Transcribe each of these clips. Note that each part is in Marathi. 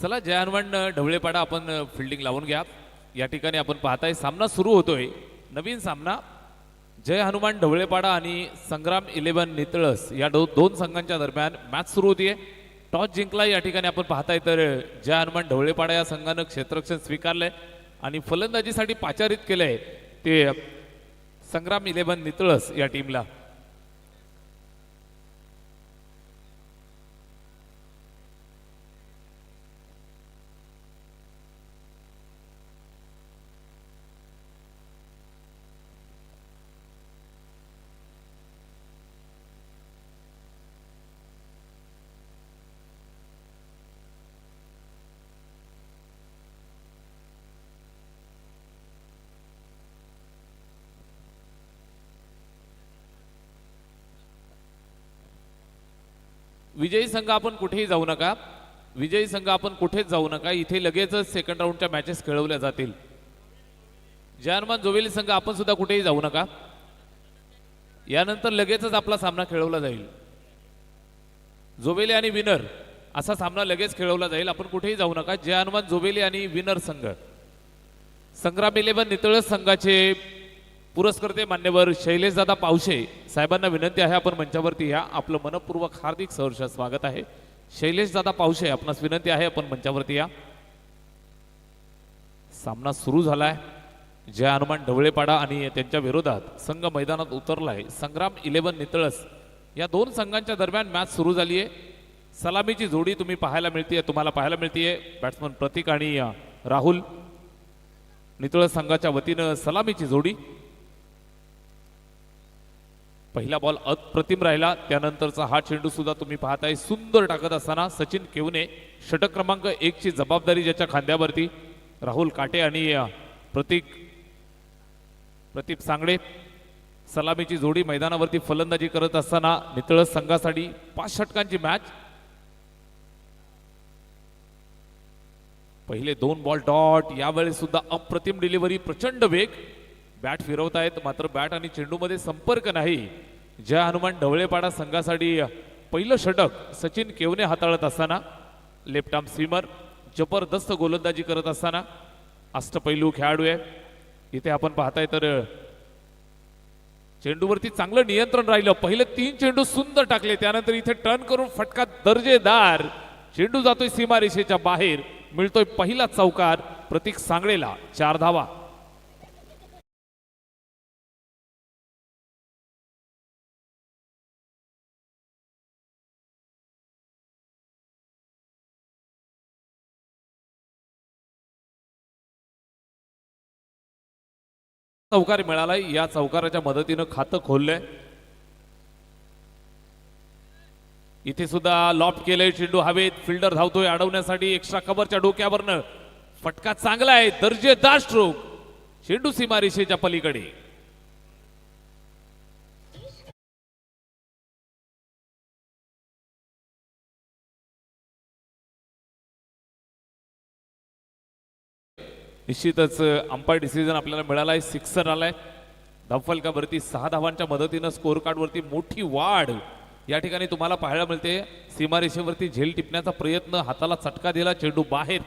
चला जय हनुमान ढवळेपाडा आपण फिल्डिंग लावून घ्या। या ठिकाणी आपण पाहताय सामना सुरू होतोय, नवीन सामना जय हनुमान ढवळेपाडा आणि संग्राम 11 नितळस या दोन संघांच्या दरम्यान मॅच सुरू होतीये। टॉस जिंकला या ठिकाणी आपण पाहताय तर जय हनुमान ढवळेपाडा या संघानं क्षेत्ररक्षण स्वीकारलंय आणि फलंदाजीसाठी पाचारित केलंय ते संग्राम 11 नितळस या टीमला। विजयी संघ आपण कुठेही जाऊ नका, विजयी संघ आपण कुठेच जाऊ नका, इथे लगेचच सेकंड राऊंडच्या मॅचेस खेळवल्या जातील। जय हनुमान जोवेली संघ आपण सुद्धा कुठेही जाऊ नका, यानंतर लगेचच आपला सामना खेळवला जाईल। जोवेली आणि विनर असा सामना लगेच खेळवला जाईल, आपण कुठेही जाऊ नका। जय हनुमान जोवेली आणि विनर संघ संग्राम 11 नितळस संघाचे पुरस्कर्ते मान्यवर शैलेश दादा पावशे साहेबांना विनंती आहे आपण मंचावरती या। आपलं मनपूर्वक हार्दिक सहर्ष स्वागत आहे। शैलेश दादा पावशे आपणास विनंती आहे आपण मंचावरती या। सामना सुरू झालाय, जय हनुमान ढवळेपाडा आणि त्यांच्या विरोधात संघ मैदानात उतरलाय संग्राम 11 नितळस। या दोन संघांच्या दरम्यान मॅच सुरू झाली आहे। सलामीची जोडी तुम्हाला पाहायला मिळतीये बॅट्समन प्रतीक आणि राहुल। नितळस संघाच्या वतीनं सलामीची जोडी। पहिला बॉल अप्रतिम राहिला, त्यानंतरचा हा चेंडू सुद्धा तुम्ही पाहताय सुंदर टाकत असताना सचिन केवने षटक क्रमांक 1 ची जबाबदारी ज्याच्या खांद्यावरती राहुल काटे आणि प्रतीक सांगडे। सलामीची जोडी मैदानावरती फलंदाजी करत असताना नितळस संघासाठी 5 षटकांची मॅच। पहिले 2 बॉल डॉट, यावेळी सुद्धा अप्रतिम डिलिव्हरी, प्रचंड वेग, बॅट फिरवतायत मात्र बॅट आणि चेंडूमध्ये संपर्क नाही। जय हनुमान ढवळेपाडा संघासाठी पहिलं षटक सचिन केवने हाताळत असताना लेफ्ट आर्म स्विमर जबरदस्त गोलंदाजी करत असताना अष्टपैलू खेळाडू आहे। इथे आपण पाहताय तर चेंडूवरती चांगलं नियंत्रण राहिलं, पहिले 3 चेंडू सुंदर टाकले, त्यानंतर इथे टर्न करून फटका दर्जेदार, चेंडू जातोय सीमारेषेच्या बाहेर, मिळतोय पहिला चौकार प्रतीक सांगडेला, 4 धावा। चौकार मिळालाय, या चौकाराच्या मदतीनं खातं खोललंय। इथे सुद्धा लॉफ्ट केलंय, चेंडू हवेत, फिल्डर धावतोय अडवण्यासाठी, एक्स्ट्रा कव्हरच्या डोक्यावरनं फटका चांगला आहे, दर्जेदार स्ट्रोक, चेंडू सीमारेषेच्या पलीकडे। निश्चितच अंपायर डिसिजन आपल्याला मिळालाय, सिक्सर आलाय। धावफलकावरती 6 धावांच्या मदतीनं स्कोर कार्ड वरती मोठी वाढ या ठिकाणी तुम्हाला पाहायला मिळते। सीमारेषेवरती झेल टिपण्याचा प्रयत्न, हाताला चटका दिला, चेंडू बाहेर।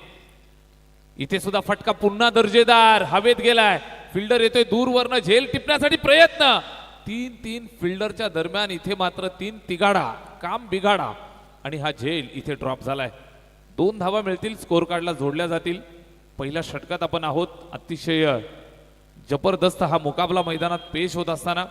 इथे सुद्धा फटका पुन्हा दर्जेदार, हवेत गेलाय, फिल्डर येतोय दूरवरनं, झेल टिपण्यासाठी प्रयत्न, 3 फिल्डरच्या दरम्यान इथे मात्र 3 तिघाडा, काम बिघाडा आणि हा झेल इथे ड्रॉप झालाय। 2 धावा मिळतील, स्कोर कार्डला जोडल्या जातील। पहिल्या षटकात आपण आहोत, अतिशय जबरदस्त हा मुकाबला मैदानात पेश होत असताना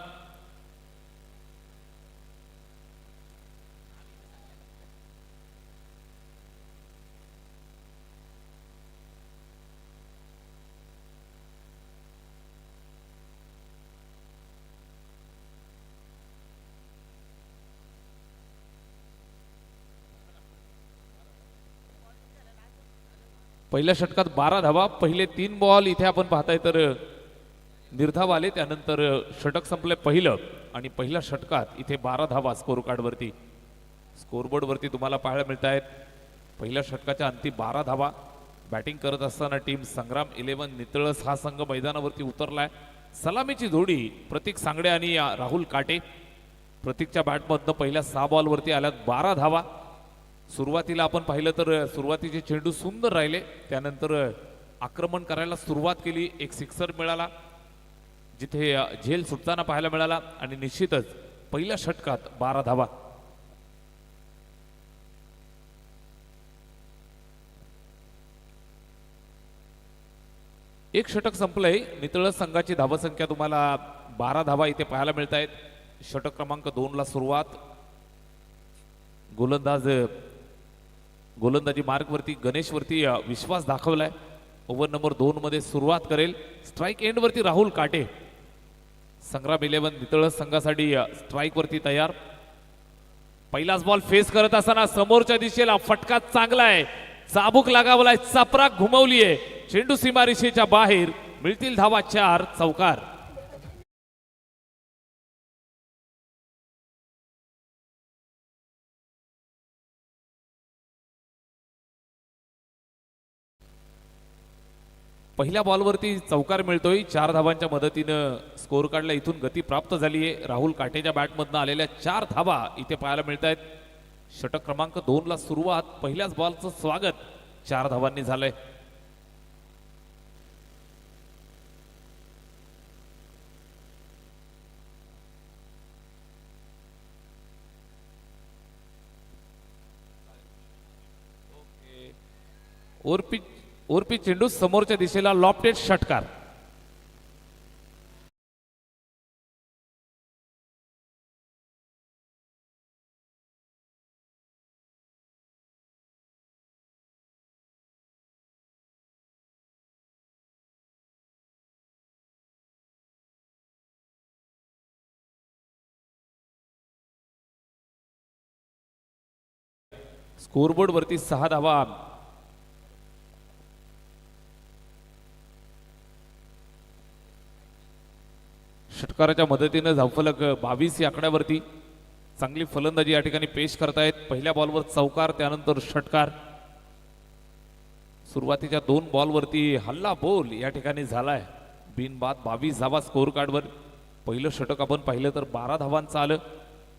पहिल्या षटकात 12 धावा, पहिले 3 बॉल इथे आपण पाहताय तर निर्धाव आले, त्यानंतर षटक संपले पहिलं आणि पहिल्या षटकात इथे 12 धावा स्कोर कार्ड वरती, स्कोरबोर्ड वरती तुम्हाला पाहायला मिळत आहेत। पहिल्या षटकाच्या अंती 12 धावा। बॅटिंग करत असताना टीम संग्राम 11 नितळस हा संघ मैदानावरती उतरलाय। सलामीची जोडी प्रतीक सांगडे आणि राहुल काटे। प्रतीकच्या बॅटमधनं पहिल्या 6 बॉलवरती आल्यात 12 धावा। सुरुवातीला आपण पाहिलं तर सुरुवातीचे चेंडू सुंदर राहिले, त्यानंतर आक्रमण करायला सुरुवात केली, एक सिक्सर मिळाला जिथे झेल सुटताना पाहायला मिळाला आणि निश्चितच पहिल्या षटकात 12 धावा. एक षटक संपलंय. नितळस संघाची धावसंख्या तुम्हाला 12 धावा इथे पाहायला मिळत आहेत. षटक क्रमांक 2 ला सुरुवात. गोलंदाजी मार्गवरती गणेशवरती विश्वास दाखवलाय. ओव्हर नंबर 2 मध्ये सुरुवात करेल. स्ट्राईक एंड वरती राहुल काटे. संग्राम 11 नितळस संघासाठी स्ट्राईक वरती तयार. पहिलाच बॉल फेस करत असताना समोरच्या दिशेला फटका चांगला आहे, चाबूक लागावलाय, चपराक घुमवलीये, चेंडू सीमारेषेच्या बाहेर. मिळतील धावा 4. चौकार. पहिल्या बॉलवरती चौकार मिळतोय. 4 धावांच्या मदतीनं स्कोर कार्डला इथून गती प्राप्त झाली आहे. राहुल काटेच्या बॅटमधनं आलेल्या 4 धावा इथे पाहायला मिळत आहेत. षटक क्रमांक 2 ला सुरुवात. पहिल्याच बॉलचं स्वागत 4 धावांनी झालंय. ओरपी चेंडू समोरच्या दिशेला लॉफ्टेड षटकार. स्कोरबोर्ड वरती 6 धावा. षटकाराच्या मदतीनं धावफलक 22 या आकड्यावरती. चांगली फलंदाजी या ठिकाणी पेश करतायत. पहिल्या बॉलवर चौकार, त्यानंतर षटकार. सुरुवातीच्या 2 बॉलवरती हल्ला बोल या ठिकाणी झालाय. बिनबाद 22 धावा स्कोर कार्डवर. पहिलं षटक आपण पाहिलं तर 12 धावांचं आलं.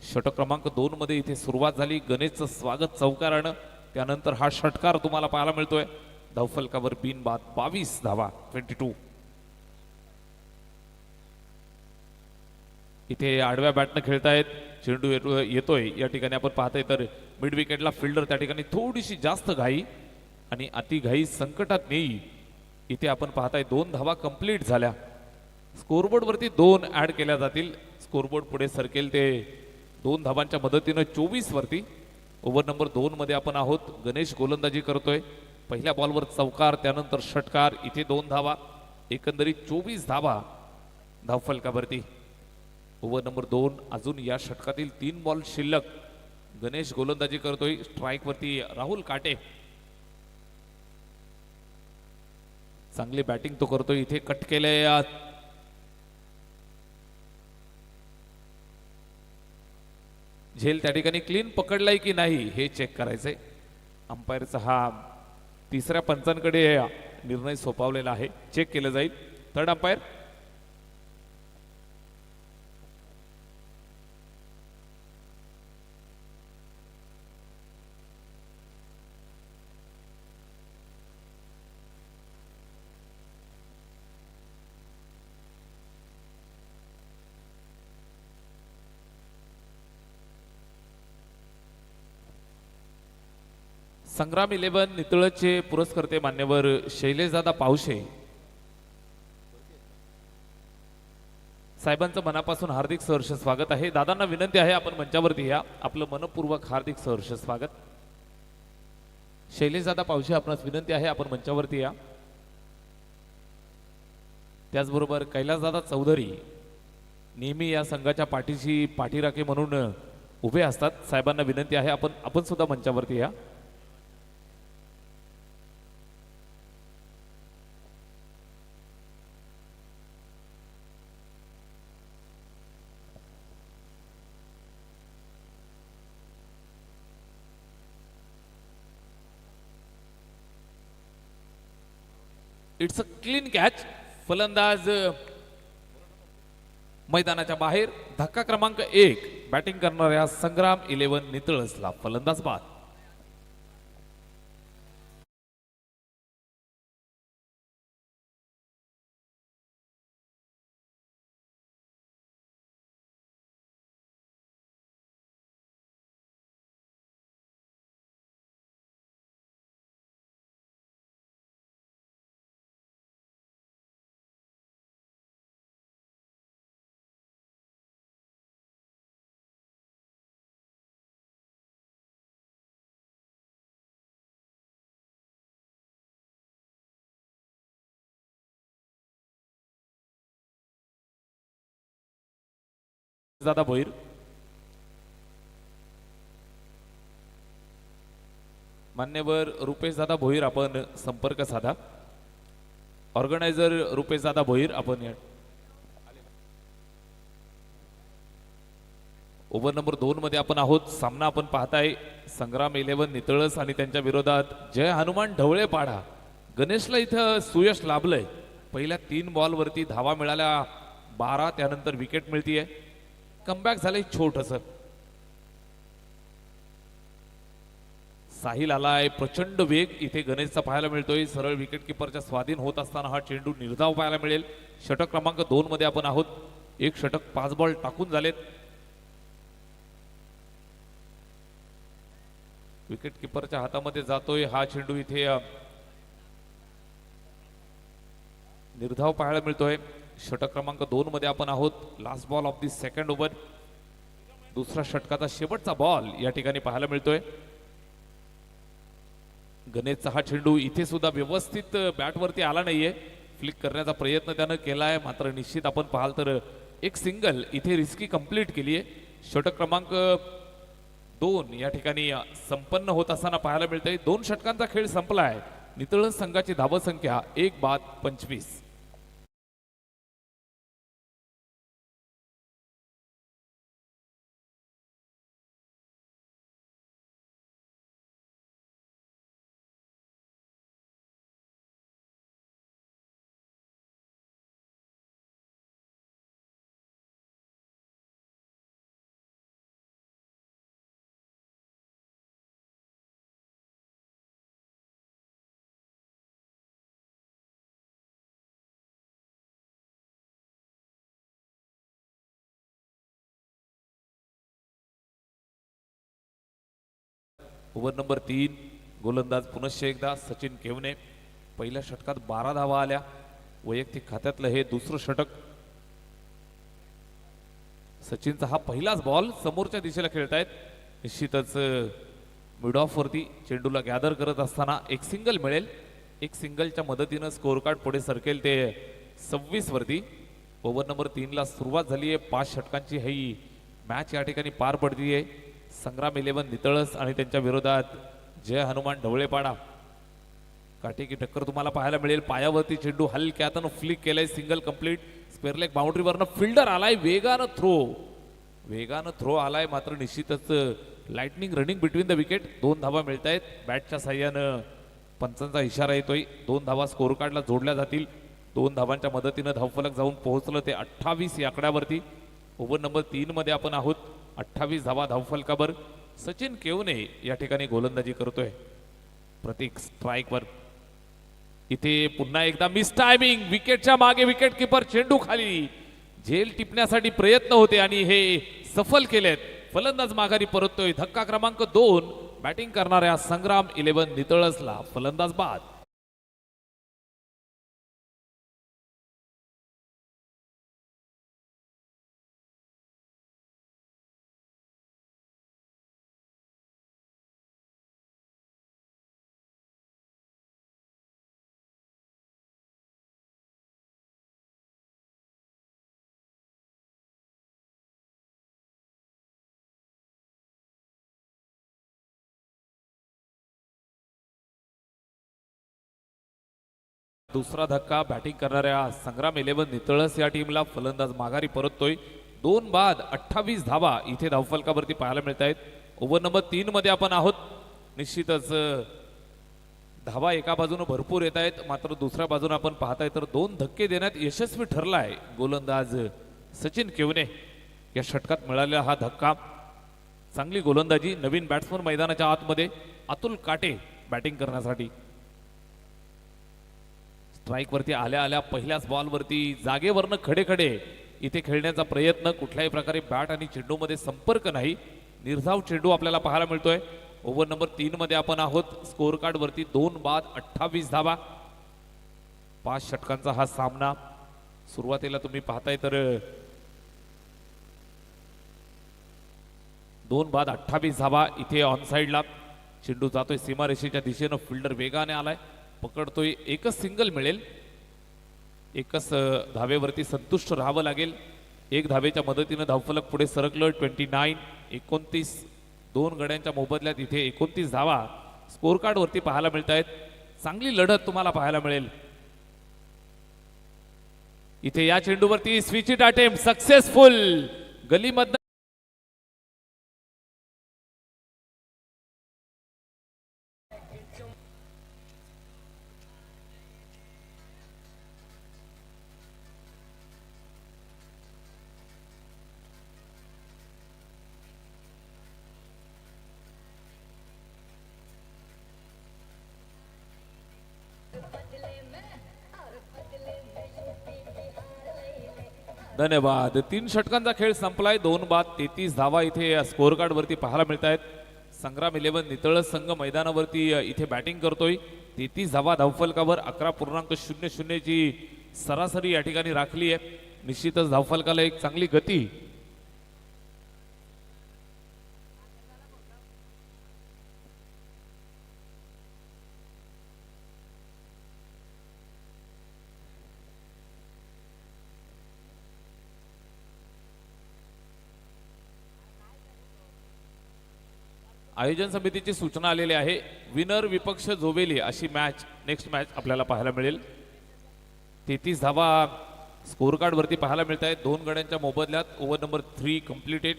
षटक क्रमांक 2 मध्ये इथे सुरुवात झाली. गणेशचं स्वागत चौकारानं, त्यानंतर हा षटकार तुम्हाला पाहायला मिळतोय. धावफलकावर बिनबाद 22 धावा. 22. इथे आडव्या बॅटनं खेळतायत. चेंडू येतोय या ठिकाणी आपण पाहताय तर मिड विकेटला फिल्डर त्या ठिकाणी थोडीशी जास्त घाई आणि अति घाई संकटात नेई. इथे आपण पाहताय 2 धावा कंप्लीट झाल्या. स्कोरबोर्ड वरती 2 ऍड केल्या जातील. स्कोरबोर्ड पुढे सरकेल ते 2 धावांच्या मदतीनं 24 वरती. ओव्हर नंबर 2 मध्ये आपण आहोत. गणेश गोलंदाजी करतोय. पहिल्या बॉलवर चौकार, त्यानंतर षटकार. इथे 2 धावा. एकंदरीत 24 धावा धावफलकावरती. Over number 2. अजून या षटकातील 3 बॉल शिल्लक. गणेश गोलंदाजी करतोय. स्ट्राईक वरती राहुल काटे. चांगली बॅटिंग तो करतोय. इथे कट केलंय. झेल त्या ठिकाणी क्लीन पकडलाय की नाही हे चेक करायचंय. अंपायरचा हा 3ऱ्या पंचांकडे निर्णय सोपवलेला आहे. चेक केलं जाईल. Third umpire. संग्राम 11 नितळचे पुरस्कर्ते मान्यवर शैलेशदादा पावशे साहेबांचं मनापासून हार्दिक सहर्ष स्वागत आहे. दादांना विनंती आहे आपण मंचावरती या. आपलं मनपूर्वक हार्दिक सहर्ष स्वागत. शैलेशदादा पावशे आपणास विनंती आहे आपण मंचावरती या. त्याचबरोबर कैलासदादा चौधरी नेहमी या संघाच्या पाठीशी पाठीराखे म्हणून उभे असतात. साहेबांना विनंती आहे आपण सुद्धा मंचावरती या. It's a clean catch. फलंदाज मैदानाच्या बाहेर. धक्का क्रमांक 1 बॅटिंग करणाऱ्या संग्राम 11 नितळसला फलंदाज बाद. दादा भोईर. मान्यवर रुपेश दादा भोईर आपण संपर्क साधा. ऑर्गनायझर रुपेश दादा भोईर आपण या. ओव्हर नंबर 2 मध्ये आपण आहोत. सामना आपण पाहताय संग्राम 11 नितळस आणि त्यांच्या विरोधात जय हनुमान ढवळे पाडा. गणेशला इथं सुयश लाभलंय. पहिल्या 3 बॉलवरती धावा मिळाल्या 12, त्यानंतर विकेट मिळतीये. कमबॅक झालंय छोटस. साहिल आलाय. प्रचंड वेग इथे गणेशचा पाहायला मिळतोय. सरळ विकेट किपरच्या स्वाधीन होत असताना हा चेंडू निर्धाव पाहायला मिळेल. षटक क्रमांक 2 मध्ये आपण आहोत. एक षटक 5 बॉल टाकून झालेत. विकेट किपरच्या हातामध्ये जातोय हा चेंडू. इथे निर्धाव पाहायला मिळतोय. षटक क्रमांक 2 मध्ये आपण आहोत. Last ball of the second over. दुसरा षटकाचा शेवटचा बॉल या ठिकाणी पाहायला मिळतोय. गणेशचा हा चेंडू इथे सुद्धा व्यवस्थित बॅटवरती आला नाहीये. फ्लिक करण्याचा प्रयत्न त्यानं केलाय, मात्र निश्चित आपण पाहाल तर एक सिंगल इथे रिस्की कंप्लीट केली आहे. षटक क्रमांक 2 या ठिकाणी संपन्न होत असताना पाहायला मिळतंय. 2 षटकांचा खेळ संपलाय. नितळस संघाची धाव संख्या 1 बाद 25. Over number 3. गोलंदाज पुनश्च एकदा सचिन केवने. पहिल्या षटकात 12 धावा आल्या. वैयक्तिक खात्यातलं हे दुसरं षटक. सचिनचा हा पहिलाच बॉल समोरच्या दिशेला खेळतायत. निश्चितच मिड ऑफ वरती चेंडूला गॅदर करत असताना एक सिंगल मिळेल. एक सिंगलच्या मदतीनं स्कोर कार्ड पुढे सरकेल ते 26 वरती. ओव्हर नंबर 3 ला सुरुवात झाली आहे. 5 षटकांची ही मॅच या ठिकाणी पार पडतीये. संग्राम 11 नितळस आणि त्यांच्या विरोधात जय हनुमान ढवळेपाडा. काटेकी टक्कर तुम्हाला पाहायला मिळेल. पायावरती चेंडू हलक्या हातानं फ्लिक केलाय. Single complete. स्क्वेअर लेग बाउंड्रीवरनं फिल्डर आलाय. वेगानं थ्रो आलाय, मात्र निश्चितच lightning running between the wicket. 2 धावा मिळत आहेत. बॅटच्या साह्यानं पंचांचा इशारा येतोय. 2 धावा स्कोर कार्डला जोडल्या जातील. 2 धावांच्या मदतीनं धावफलक जाऊन पोहोचलं ते 28 या आकड्यावरती. ओव्हर नंबर 3 मध्ये आपण आहोत. 28 धावा धावफलकावर. सचिन केवने या ठिकाणी गोलंदाजी करतोय. प्रतीक स्ट्राईकवर. इथे पुन्हा एकदा मिस टायमिंग. विकेटच्या मागे विकेट किपर. चेंडू खाली. झेल टिपण्यासाठी प्रयत्न होते आणि हे सफल केलेत. फलंदाज माघारी परततोय. धक्का क्रमांक 2. बॅटिंग करणाऱ्या संग्राम 11 नितळसला फलंदाज बाद. दुसरा धक्का बॅटिंग करणाऱ्या संग्राम 11 नितळस या टीमला. फलंदाज माघारी परततोय. 2 बाद 28 धावा इथे धावफलकावरती पाहायला मिळत आहेत. ओव्हर नंबर 3 मध्ये आपण आहोत. निश्चितच धावा एका बाजूने भरपूर येत आहेत, मात्र दुसऱ्या बाजूने आपण पाहताय तर 2 धक्के देण्यात यशस्वी ठरलाय गोलंदाज सचिन केवने. या षटकात मिळालेला हा धक्का. चांगली गोलंदाजी. नवीन बॅट्समन मैदानाच्या आतमध्ये. अतुल काटे बॅटिंग करण्यासाठी. स्ट्राईक वरती आल्या आल्या पहिल्याच बॉलवरती जागेवरनं खडे इथे खेळण्याचा प्रयत्न. कुठल्याही प्रकारे बॅट आणि चेंडूमध्ये संपर्क नाही. निर्धाव चेंडू आपल्याला पाहायला मिळतोय. ओव्हर नंबर 3 मध्ये आपण आहोत. स्कोर कार्ड वरती 2 बाद 28 धावा. 5 षटकांचा हा सामना. सुरुवातीला तुम्ही पाहताय तर 2 बाद 28 धावा. इथे ऑन साइडला चेंडू जातोय सीमारेषेच्या दिशेनं. फिल्डर वेगाने आलाय. पकडतोय. एकच सिंगल मिळेल. एकच धावेवरती संतुष्ट राहावं लागेल. एक धावेच्या मदतीनं धावफलक पुढे सरकलं. 29-29 दोन गड्यांच्या मोबदल्यात इथे 29 धावा स्कोर कार्ड वरती पाहायला मिळत आहेत. चांगली लढत तुम्हाला पाहायला मिळेल. इथे या चेंडूवरती स्विच इट अटेम्प्ट सक्सेसफुल. गलीमधनं धन्यवाद. 3 षटकांचा खेळ संपलाय. 2 बाद 33 धावा इथे स्कोर कार्ड वरती पाहायला मिळत आहेत. संग्राम 11 नितळस संघ मैदानावरती इथे बॅटिंग करतोय. 33 धावा धावफलकावर 11.00 ची सरासरी या ठिकाणी राखली आहे. निश्चितच धावफलकाला एक चांगली गती. आयोजन समितीची सूचना आलेली आहे. विनर विपक्ष जोवेली अशी मॅच नेक्स्ट मॅच आपल्याला पाहायला मिळेल. 33 धावा स्कोर कार्ड वरती पाहायला मिळत आहेत. 2 गड्यांच्या मोबदल्यात over number 3 completed.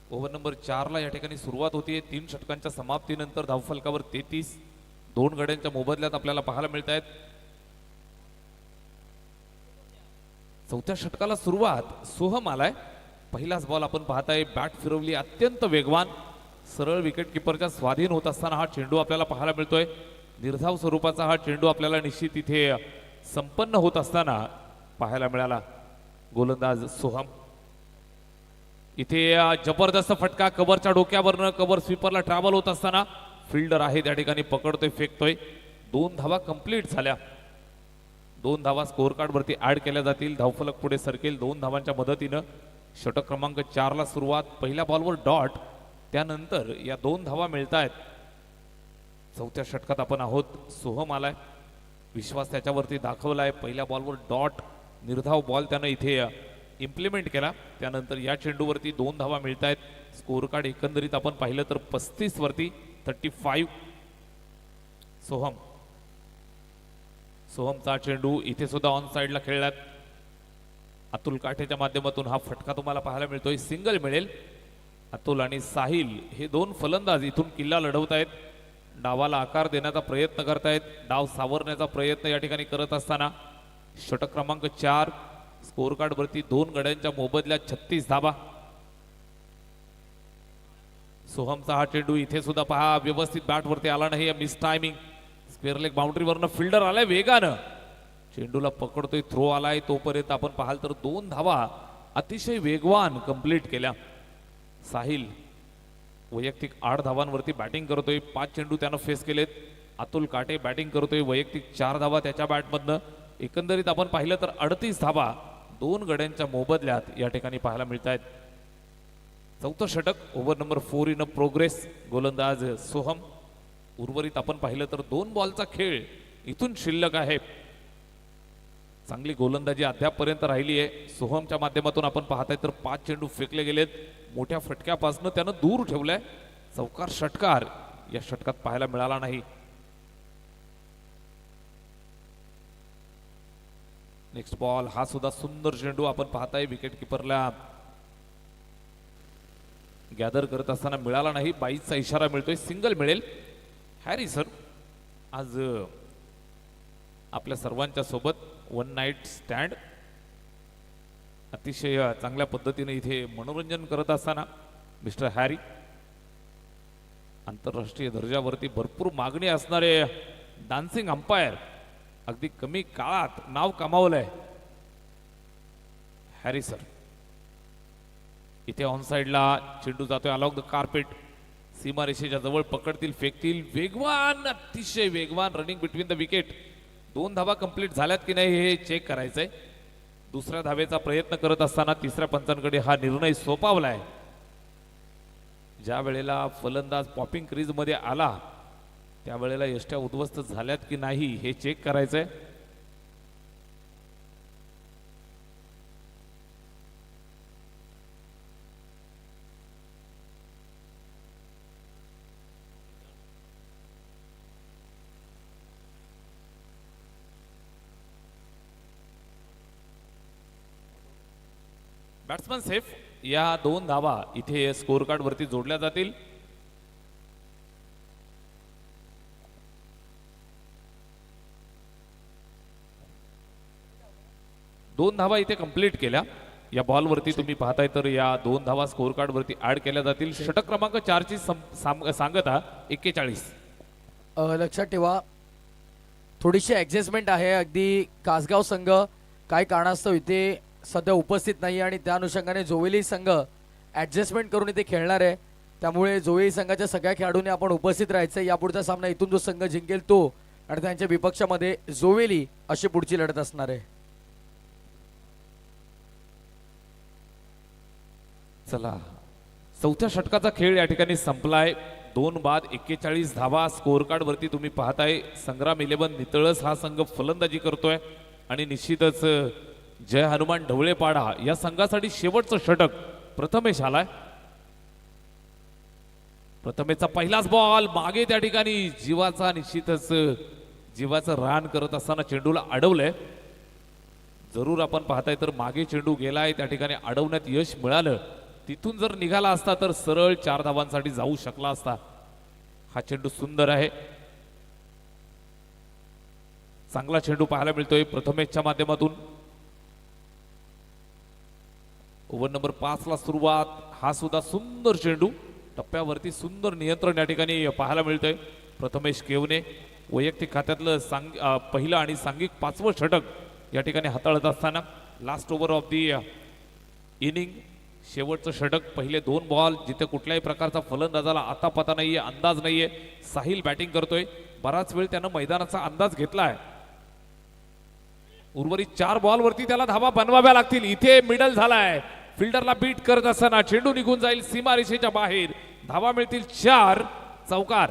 Over number 4 ला या ठिकाणी सुरुवात होतीये. 3 षटकांच्या समाप्तीनंतर धावफलकावर 33 2 गड्यांच्या मोबदल्यात आपल्याला पाहायला मिळत आहेत. 4थ्या षटकाला सुरुवात. सोहम आलाय. पहिलाच बॉल आपण पाहताय. बॅट फिरवली अत्यंत वेगवान. सरळ विकेट किपरच्या स्वाधीन होत असताना हा चेंडू आपल्याला पाहायला मिळतोय. निर्धाव स्वरूपाचा हा चेंडू आपल्याला निश्चित इथे संपन्न होत असताना पाहायला मिळाला. गोलंदाज सोहम इथे जबरदस्त फटका कव्हरच्या डोक्यावरनं. कव्हर स्वीपरला ट्रॅव्हल होत असताना फिल्डर आहे त्या ठिकाणी पकडतोय, फेकतोय. 2 धावा कंप्लीट झाल्या. 2 धावा स्कोर कार्ड वरती ऍड केल्या जातील. धावफलक पुढे सरकेल 2 धावांच्या मदतीनं. षटक क्रमांक 4 ला सुरुवात. पहिल्या बॉलवर डॉट. त्यानंतर या 2 धावा मिळत आहेत. 4थ्या षटकात आपण आहोत. सोहम आलाय. विश्वास त्याच्यावरती दाखवलाय. पहिल्या बॉलवर डॉट निर्धाव बॉल त्यानं इथे इम्प्लिमेंट केला. त्यानंतर या चेंडूवरती 2 धावा मिळत आहेत. स्कोर कार्ड एकंदरीत आपण पाहिलं तर 35 वरती 35. सोहमचा चेंडू इथे सुद्धा ऑन साइडला खेळलात. अतुल काठेच्या माध्यमातून हा फटका तुम्हाला पाहायला मिळतोय. सिंगल मिळेल. अतुल आणि साहिल हे 2 फलंदाज इथून किल्ला लढवत आहेत. डावाला आकार देण्याचा प्रयत्न करतायत. डाव सावरण्याचा प्रयत्न या ठिकाणी करत असताना षटक क्रमांक 4 स्कोर कार्ड वरती 2 गड्यांच्या मोबदल्यात 36 धावा. सोहमचा हा चेंडू इथे सुद्धा पहा व्यवस्थित बॅट वरती आला नाही. Miss timing. स्क्वेअर लेग बाउंड्रीवरनं फिल्डर आलाय वेगानं. चेंडूला पकडतोय. थ्रो आलाय. तोपर्यंत आपण पाहाल तर 2 धावा अतिशय वेगवान कंप्लीट केल्या. साहिल वैयक्तिक 8 धावांवरती बॅटिंग करतोय. 5 चेंडू त्यानं फेस केलेत. अतुल काटे बॅटिंग करतोय. वैयक्तिक 4 धावा त्याच्या बॅटमधनं. एकंदरीत आपण पाहिलं तर 38 धावा 2 गड्यांच्या मोबदल्यात या ठिकाणी पाहायला मिळत आहेत. 4थं षटक ओव्हर नंबर 4 इन प्रोग्रेस. गोलंदाज सोहम. उर्वरित आपण पाहिलं तर 2 बॉलचा खेळ इथून शिल्लक आहे. चांगली गोलंदाजी अद्यापपर्यंत राहिली आहे. सोहमच्या माध्यमातून आपण पाहताय तर 5 चेंडू फेकले गेलेत. मोठ्या फटक्यापासून त्यानं दूर ठेवलाय. चौकार षटकार या षटकात पाहायला मिळाला नाही. Next ball. हा सुद्धा सुंदर चेंडू आपण पाहताय. विकेट किपरला गॅदर करत असताना मिळाला नाही. 22चा इशारा मिळतोय. सिंगल मिळेल. हॅरी सर आज आपल्या सर्वांच्या सोबत वन नाईट स्टँड अतिशय चांगल्या पद्धतीने इथे मनोरंजन करत असताना मिस्टर हॅरी आंतरराष्ट्रीय दर्जावरती भरपूर मागणी असणारे डान्सिंग अंपायर अगदी कमी काळात नाव कमावलंय हॅरी सर. इथे ऑन साइडला चेंडू जातोय अलॉंग द कार्पेट. सीमारेषेच्या जवळ पकडतील, फेकतील. वेगवान, अतिशय वेगवान रनिंग बिटवीन द विकेट. 2 धावा कंप्लीट झाल्यात की नाही हे चेक करायचंय. दुसऱ्या धावेचा प्रयत्न करत असताना तिसऱ्या पंचांकडे हा निर्णय सोपावलाय. ज्या वेळेला फलंदाज पॉपिंग क्रीज मध्ये आला त्यावेळेला यष्ट्या उद्ध्वस्त झाल्यात की नाही हे चेक करायचंय. Batsman safe. या 2 धावा इथे स्कोर कार्ड वरती जोडल्या जातील. दोन धावा इथे कंप्लीट केल्या. या बॉल वरती तुम्ही पाहताय तर या 2 धावा स्कोर कार्ड वरती ऍड केल्या जातील. षटक क्रमांक 4 ची सांगता 41. लक्षात ठेवा थोडीशी ऍडजस्टमेंट आहे. अगदी कासगाव संघ काय कारणास्तव इथे सध्या उपस्थित नाही आणि त्या अनुषंगाने जोवेली संघ ऍडजस्टमेंट करून इथे खेळणार आहे. त्यामुळे जोवेली संघाच्या सगळ्या खेळाडूंनी आपण उपस्थित राहायचं. यापुढचा सामना इथून जो संघ जिंकेल तो आणि त्यांच्या विपक्षामध्ये जोवेली अशी पुढची लढत असणार आहे. चला चौथ्या षटकाचा खेळ या ठिकाणी संपलाय. 2 बाद 41 धावा स्कोर कार्ड वरती तुम्ही पाहताय. संग्राम 11 नितळस हा संघ फलंदाजी करतोय आणि निश्चितच जय हनुमान ढवळेपाडा या संघासाठी शेवटचं षटक प्रथमेश आलाय. प्रथमेशचा पहिलाच बॉल मागे त्या ठिकाणी जीवाचा निश्चितच जीवाचं रान करत असताना चेंडूला अडवलंय. जरूर आपण पाहताय तर मागे चेंडू गेलाय त्या ठिकाणी अडवण्यात यश मिळालं. तिथून जर निघाला असता तर सरळ 4 धावांसाठी जाऊ शकला असता. हा चेंडू सुंदर आहे. चांगला चेंडू पाहायला मिळतोय प्रथमेशच्या माध्यमातून. ओव्हर नंबर 5 ला सुरुवात. हा सुद्धा सुंदर चेंडू टप्प्यावरती सुंदर नियंत्रण या ठिकाणी पाहायला मिळतंय. प्रथमेश केवने वैयक्तिक खात्यातलं पहिलं आणि सांघिक 5वं षटक या ठिकाणी हाताळत असताना last over of the inning शेवटचं षटक. पहिले 2 बॉल जिथे कुठल्याही प्रकारचा फलंदाजाला आता पता नाहीये अंदाज नाहीये. साहिल बॅटिंग करतोय. बराच वेळ त्यानं मैदानाचा अंदाज घेतलाय. उर्वरित 4 बॉल वरती त्याला धावा बनवाव्या लागतील. इथे मिडल झालाय. फिल्डरला बीट करत असताना चेंडू निघून जाईल सीमारेषेच्या बाहेर. धावा मिळतील 4. चौकार.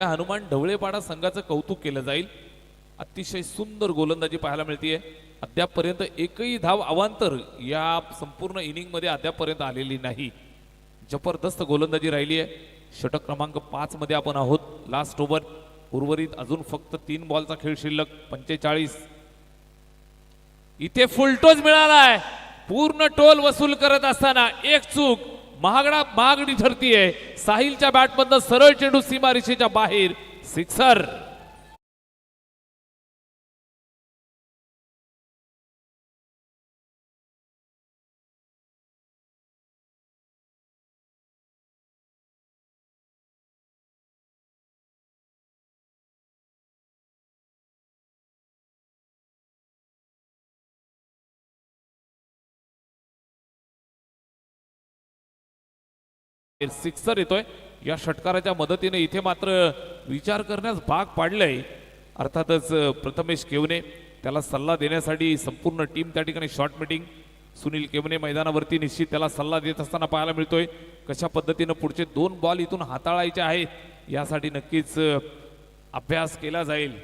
हनुमान ढवळेपाडा संघाचं कौतुक केलं जाईल. अतिशय सुंदर गोलंदाजी पाहायला मिळतीये. अद्यापपर्यंत एकही धाव अवांतर या संपूर्ण इनिंग मध्ये अद्यापपर्यंत आलेली नाही. जबरदस्त गोलंदाजी राहिली आहे. षटक क्रमांक 5 मध्ये आपण आहोत. Last over. उर्वरित अजून फक्त 3 बॉलचा खेळ शिल्लक. 45. इथे फुल टोच मिळालाय. पूर्ण टोल वसूल करत असताना एक चूक महागडी ठरतीये. साहिलच्या बॅटमधनं सरळ चेंडू सीमारेषेच्या बाहेर. सिक्सर. सिक्सर येतोय. या षटकाराच्या मदतीने इथे मात्र विचार करण्यास भाग पाडलंय. अर्थातच प्रथमेश केवने त्याला सल्ला देण्यासाठी संपूर्ण टीम त्या ठिकाणी शॉर्ट मीटिंग. सुनील केवने मैदानावरती निश्चित त्याला सल्ला देत असताना पाहायला मिळतोय. कशा पद्धतीनं पुढचे 2 बॉल इथून हाताळायचे आहेत यासाठी नक्कीच अभ्यास केला जाईल.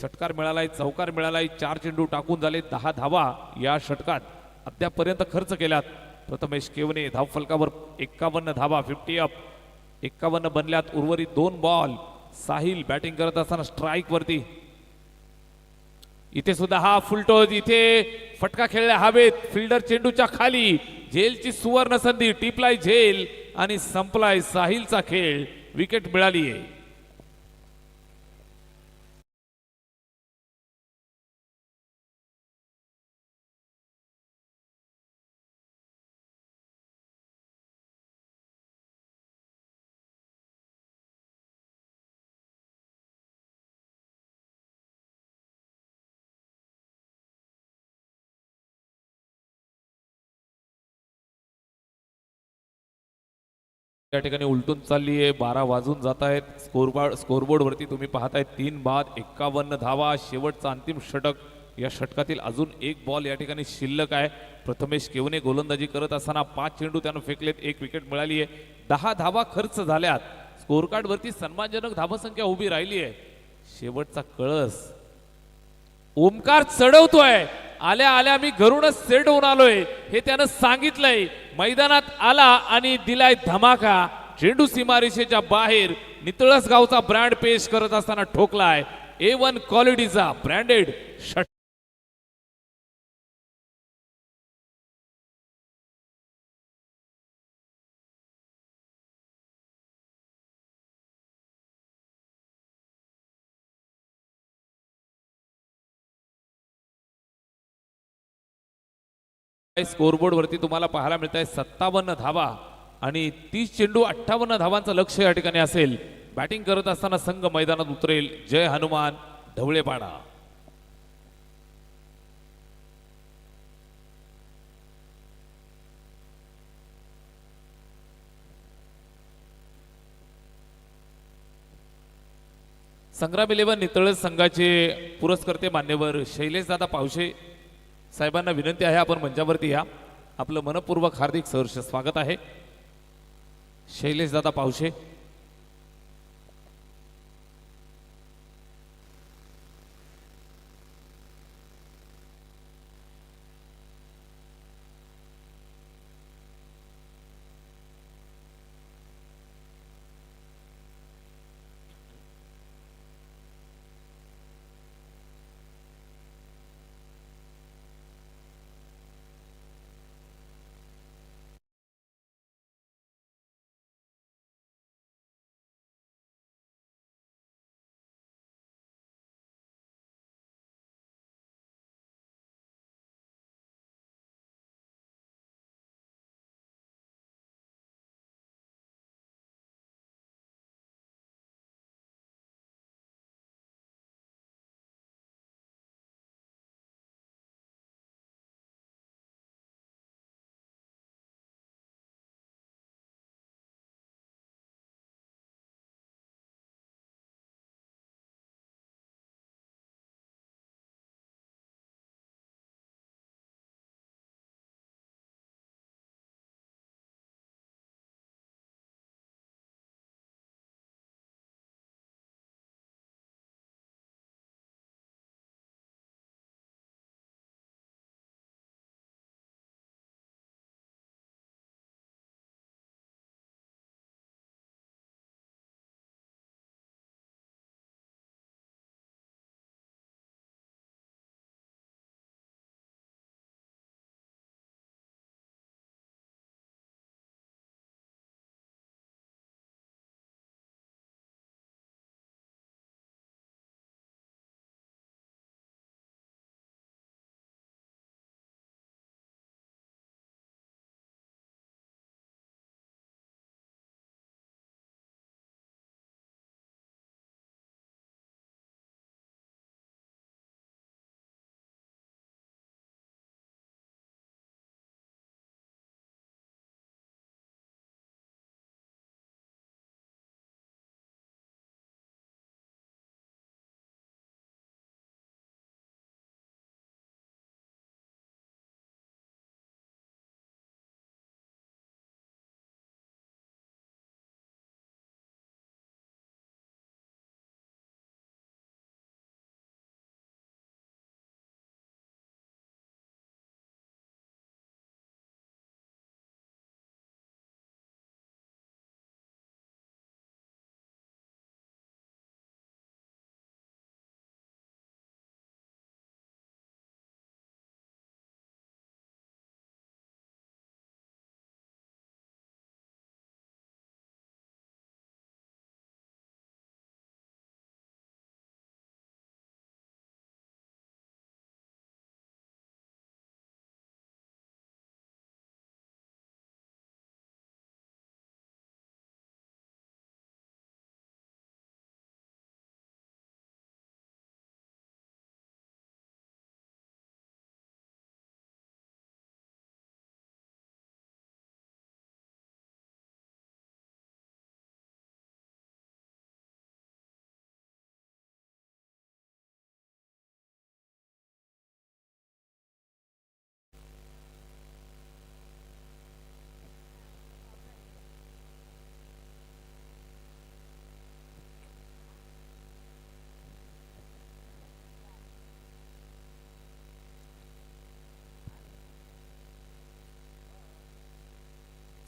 षटकार मिळालाय. चौकार मिळालाय. 4 चेंडू टाकून झाले. 10 धावा या षटकात अद्यापपर्यंत खर्च केल्यात. प्रथमेश केवने धावफलकावर 51 धावा 50 अप. 51 बनल्यात. उर्वरित 2 बॉल. साहिल बॅटिंग करत असताना स्ट्राईक वरती. इथे सुद्धा हा फुलटोज. इथे फटका खेळल्या हवेत. फिल्डर चेंडूच्या खाली. झेलची सुवर्ण संधी. टिपलाय झेल आणि संपलाय साहिलचा खेळ. विकेट मिळाली आहे. या ठिकाणी उलटून चालली आहे. 12 वाजून जात आहेत. स्कोरबोर्ड वरती तुम्ही पाहताय 3 बाद 51 धावा. शेवटचा अंतिम षटक. या षटकातील अजून एक बॉल या ठिकाणी शिल्लक आहे. प्रथमेश केवने गोलंदाजी करत असताना 5 चेंडू त्यानं फेकलेत. 1 विकेट मिळाली आहे. 10 धावा खर्च झाल्यात. स्कोर कार्ड वरती सन्मानजनक धावसंख्या उभी राहिली आहे. शेवटचा कळस ओमकार चढवतोय. आल्या आल्या मी घरूनच सेट होऊन आलोय हे त्यानं सांगितलंय. मैदानात आला आणि दिलाय धमाका. चेंडू सीमारेषेच्या बाहेर नितळस गावचा ब्रँड पेश करत असताना ठोकलाय. A1 क्वालिटीचा ब्रँडेड षट. स्कोरबोर्ड वरती तुम्हाला पाहायला मिळत आहे 57 धावा आणि 30 चेंडू 58 धावांचं लक्ष या ठिकाणी असेल. बॅटिंग करत असताना संघ मैदानात उतरेल. जय हनुमान ढवळेपाडा. संग्राम 11 नितळस संघाचे पुरस्कर्ते मान्यवर शैलेश दादा पावशे साहेबांना विनंती आहे आपण मंचावरती या. आपलं मनपूर्वक हार्दिक सहर्ष स्वागत आहे. शैलेश दादा पावशे.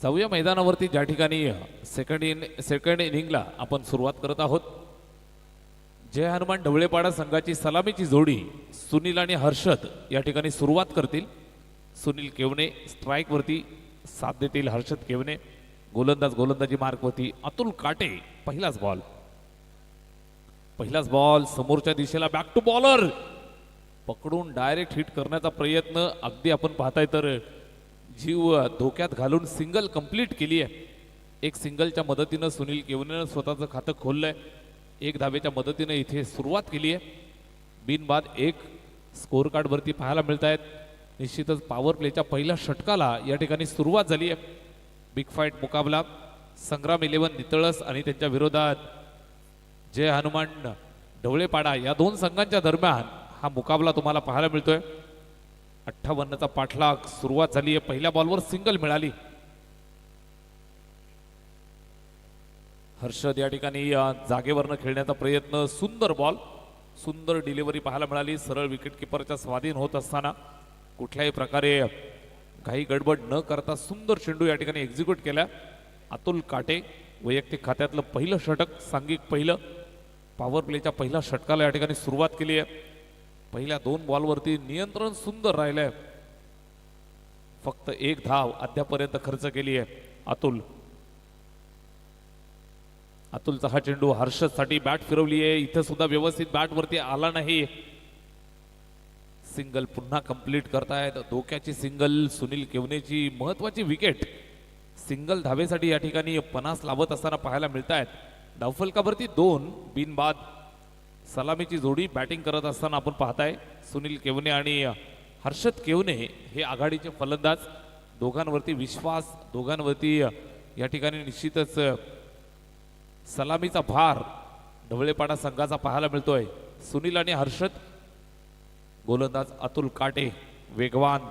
जाऊया मैदानावरती ज्या ठिकाणी सेकंड इनिंगला आपण सुरुवात करत आहोत. जय हनुमान ढवळेपाडा संघाची सलामीची जोडी सुनील आणि हर्षद या ठिकाणी सुरुवात करतील. सुनील केवणे स्ट्राईक वरती साथ देतील. हर्षद केवणे गोलंदाजी मार्कवरती. अतुल काटे पहिलाच बॉल समोरच्या दिशेला बॅक टू बॉलर पकडून डायरेक्ट हिट करण्याचा प्रयत्न. अगदी आपण पाहताय तर जीव धोक्यात घालून सिंगल कंप्लीट केली आहे. एक सिंगलच्या मदतीनं सुनील केवनेनं स्वतःचं खातं खोललंय. एक धावेच्या मदतीने इथे सुरुवात केली आहे. बिनबाद एक स्कोर कार्ड वरती पाहायला मिळत आहेत. निश्चितच पॉवर प्लेच्या पहिल्या षटकाला या ठिकाणी सुरुवात झाली आहे. बिग फाईट मुकाबला संग्राम 11 नितळस आणि त्यांच्या विरोधात जय हनुमान ढवळेपाडा या दोन संघांच्या दरम्यान हा मुकाबला तुम्हाला पाहायला मिळतोय. 58चा पाठलाग सुरुवात झाली आहे. पहिल्या बॉलवर सिंगल मिळाली. हर्षद या ठिकाणी जागेवरनं खेळण्याचा प्रयत्न. सुंदर बॉल सुंदर डिलिव्हरी पाहायला मिळाली. सरळ विकेट किपरच्या स्वाधीन होत असताना कुठल्याही प्रकारे काही गडबड न करता सुंदर चेंडू या ठिकाणी एक्झिक्यूट केला. अतुल काटे वैयक्तिक खात्यातलं पहिलं षटक सांघिक पहिलं. पॉवर प्लेच्या पहिल्या षटकाला या ठिकाणी सुरुवात केली आहे. पहिल्या 2 बॉलवरती नियंत्रण सुंदर राहिलंय. फक्त एक धाव अद्यापर्यंत खर्च केली आहे अतुलचा हा चेंडू हर्षदसाठी बॅट फिरवली आहे. इथे सुद्धा व्यवस्थित बॅट वरती आला नाही. सिंगल पुन्हा कंप्लीट करतायत. धोक्याची सिंगल सुनील केवनेची महत्वाची विकेट. सिंगल धावेसाठी या ठिकाणी 50 लावत असताना पाहायला मिळत आहेत. धावफलकावरती 2 बिनबाद सलामीची जोडी बॅटिंग करत असताना आपण पाहताय. सुनील केवने आणि हर्षद केवने हे आघाडीचे फलंदाज. दोघांवरती विश्वास दोघांवरती या ठिकाणी निश्चितच सलामीचा भार ढवळेपाडा संघाचा पाहायला मिळतोय. सुनील आणि हर्षद. गोलंदाज अतुल काटे वेगवान.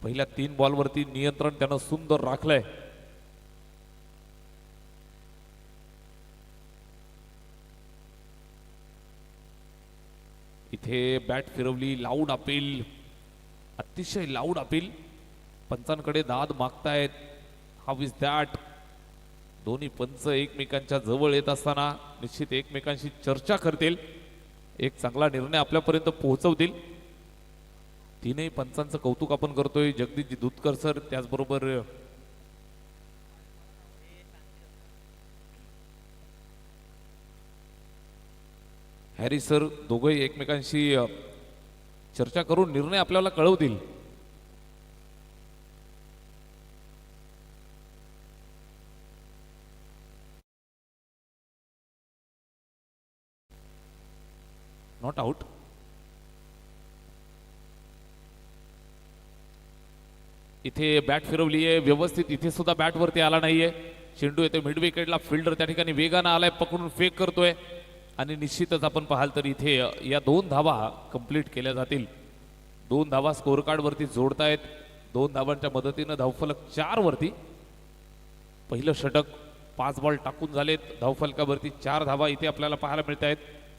पहिल्या 3 बॉलवरती नियंत्रण त्यानं सुंदर राखलंय. इथे बॅट फिरवली. लाऊड अपील अतिशय लाऊड अपील. पंचांकडे दाद मागतायत. How is that. दोन्ही पंच एकमेकांच्या जवळ येत असताना निश्चित एकमेकांशी चर्चा करतील. एक चांगला निर्णय आपल्यापर्यंत पोहोचवतील. 3ही पंचांचं कौतुक आपण करतोय. जगदीशजी दुधकर सर त्याचबरोबर हॅरी सर दोघंही एकमेकांशी चर्चा करून निर्णय आपल्याला कळवतील. Not out. इथे बॅट फिरवली आहे व्यवस्थित. इथे सुद्धा बॅट वरती आला नाहीये. चेंडू येतो मिड विकेटला. फिल्डर त्या ठिकाणी वेगानं आलाय. पकडून फेक करतोय आणि निश्चितच आपण पाहाल तर इथे या 2 धावा कंप्लीट केल्या जातील. 2 धावा स्कोर कार्ड वरती जोडतायत. 2 धावांच्या मदतीनं धावफलक 4 वरती. पहिलं षटक 5 बॉल टाकून झालेत. धावफलकावरती 4 धावा इथे आपल्याला पाहायला मिळत आहेत.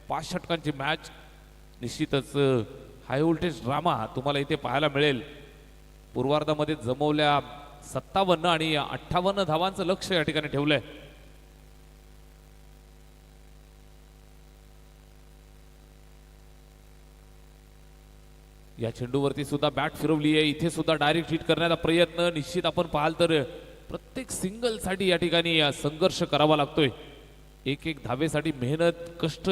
5 षटकांची मॅच. निश्चितच हाय व्होल्टेज ड्रामा तुम्हाला इथे पाहायला मिळेल. पूर्वार्धामध्ये जमवल्या 57 आणि 58 धावांचं लक्ष या ठिकाणी ठेवलंय. या चेंडूवरती सुद्धा बॅट फिरवली आहे. इथे सुद्धा डायरेक्ट हिट करण्याचा प्रयत्न. निश्चित आपण पाहाल तर प्रत्येक सिंगल साठी या ठिकाणी संघर्ष करावा लागतोय. एक धावेसाठी मेहनत कष्ट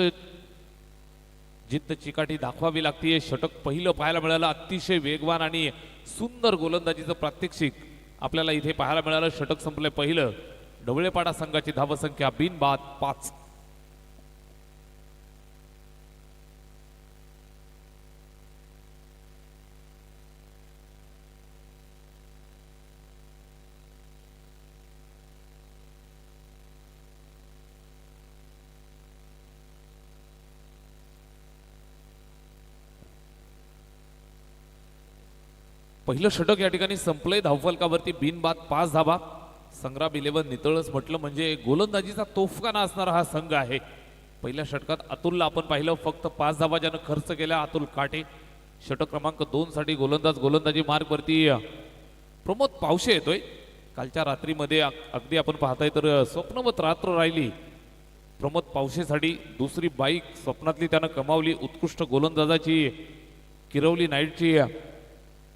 जिद्द चिकाटी दाखवावी लागते. षटक पहिलं पाहायला मिळालं. अतिशय वेगवान आणि सुंदर गोलंदाजीचं प्रात्यक्षिक आपल्याला इथे पाहायला मिळालं. षटक संपलंय पहिलं. ढवळेपाडा संघाची धावसंख्या बिनबाद 5. पहिलं षटक या ठिकाणी संपलंय. धावफलकावरती बिनबाद 5 धावा. संग्राम 11 नितळस म्हटलं म्हणजे गोलंदाजीचा तोफखाना असणारा हा संघ आहे. पहिल्या षटकात अतुलला आपण पाहिलं फक्त 5 धावा ज्यानं खर्च केल्या. अतुल काटे. षटक क्रमांक 2 साठी गोलंदाजी मार्ग वरती प्रमोद पावशे येतोय. कालच्या रात्रीमध्ये अगदी आपण पाहताय तर स्वप्नवत रात्र राहिली प्रमोद पावशेसाठी. दुसरी बाईक स्वप्नातली त्यानं कमावली. उत्कृष्ट गोलंदाजाची किरवली नाईटची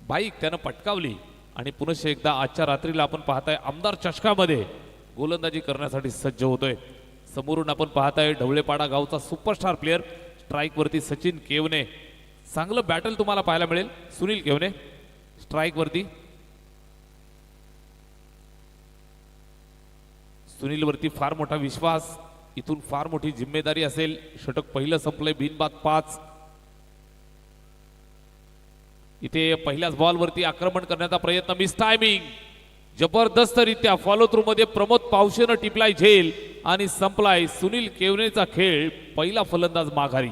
बाईक त्यानं पटकावली आणि पुनश्च एकदा आजच्या रात्रीला आपण पाहताय आमदार चषकामध्ये गोलंदाजी करण्यासाठी सज्ज होतोय. समोरून आपण पाहताय ढवळेपाडा गावचा सुपरस्टार प्लेअर स्ट्राईक वरती सचिन केवने. चांगलं बॅटल तुम्हाला पाहायला मिळेल. सुनील केवने स्ट्राईक वरती. सुनील वरती फार मोठा विश्वास, इथून फार मोठी जिम्मेदारी असेल. षटक पहिलं संपलंय बिनबाद 5. इथे पहिल्याच बॉलवरती आक्रमण करण्याचा प्रयत्न, मिस टायमिंग. जबरदस्तरित्या फॉलो थ्रू मध्ये प्रमोद पावशेनं टिपलाय झेल आणि संपलाय सुनील केवनेचा खेळ. पहिला फलंदाज माघारी.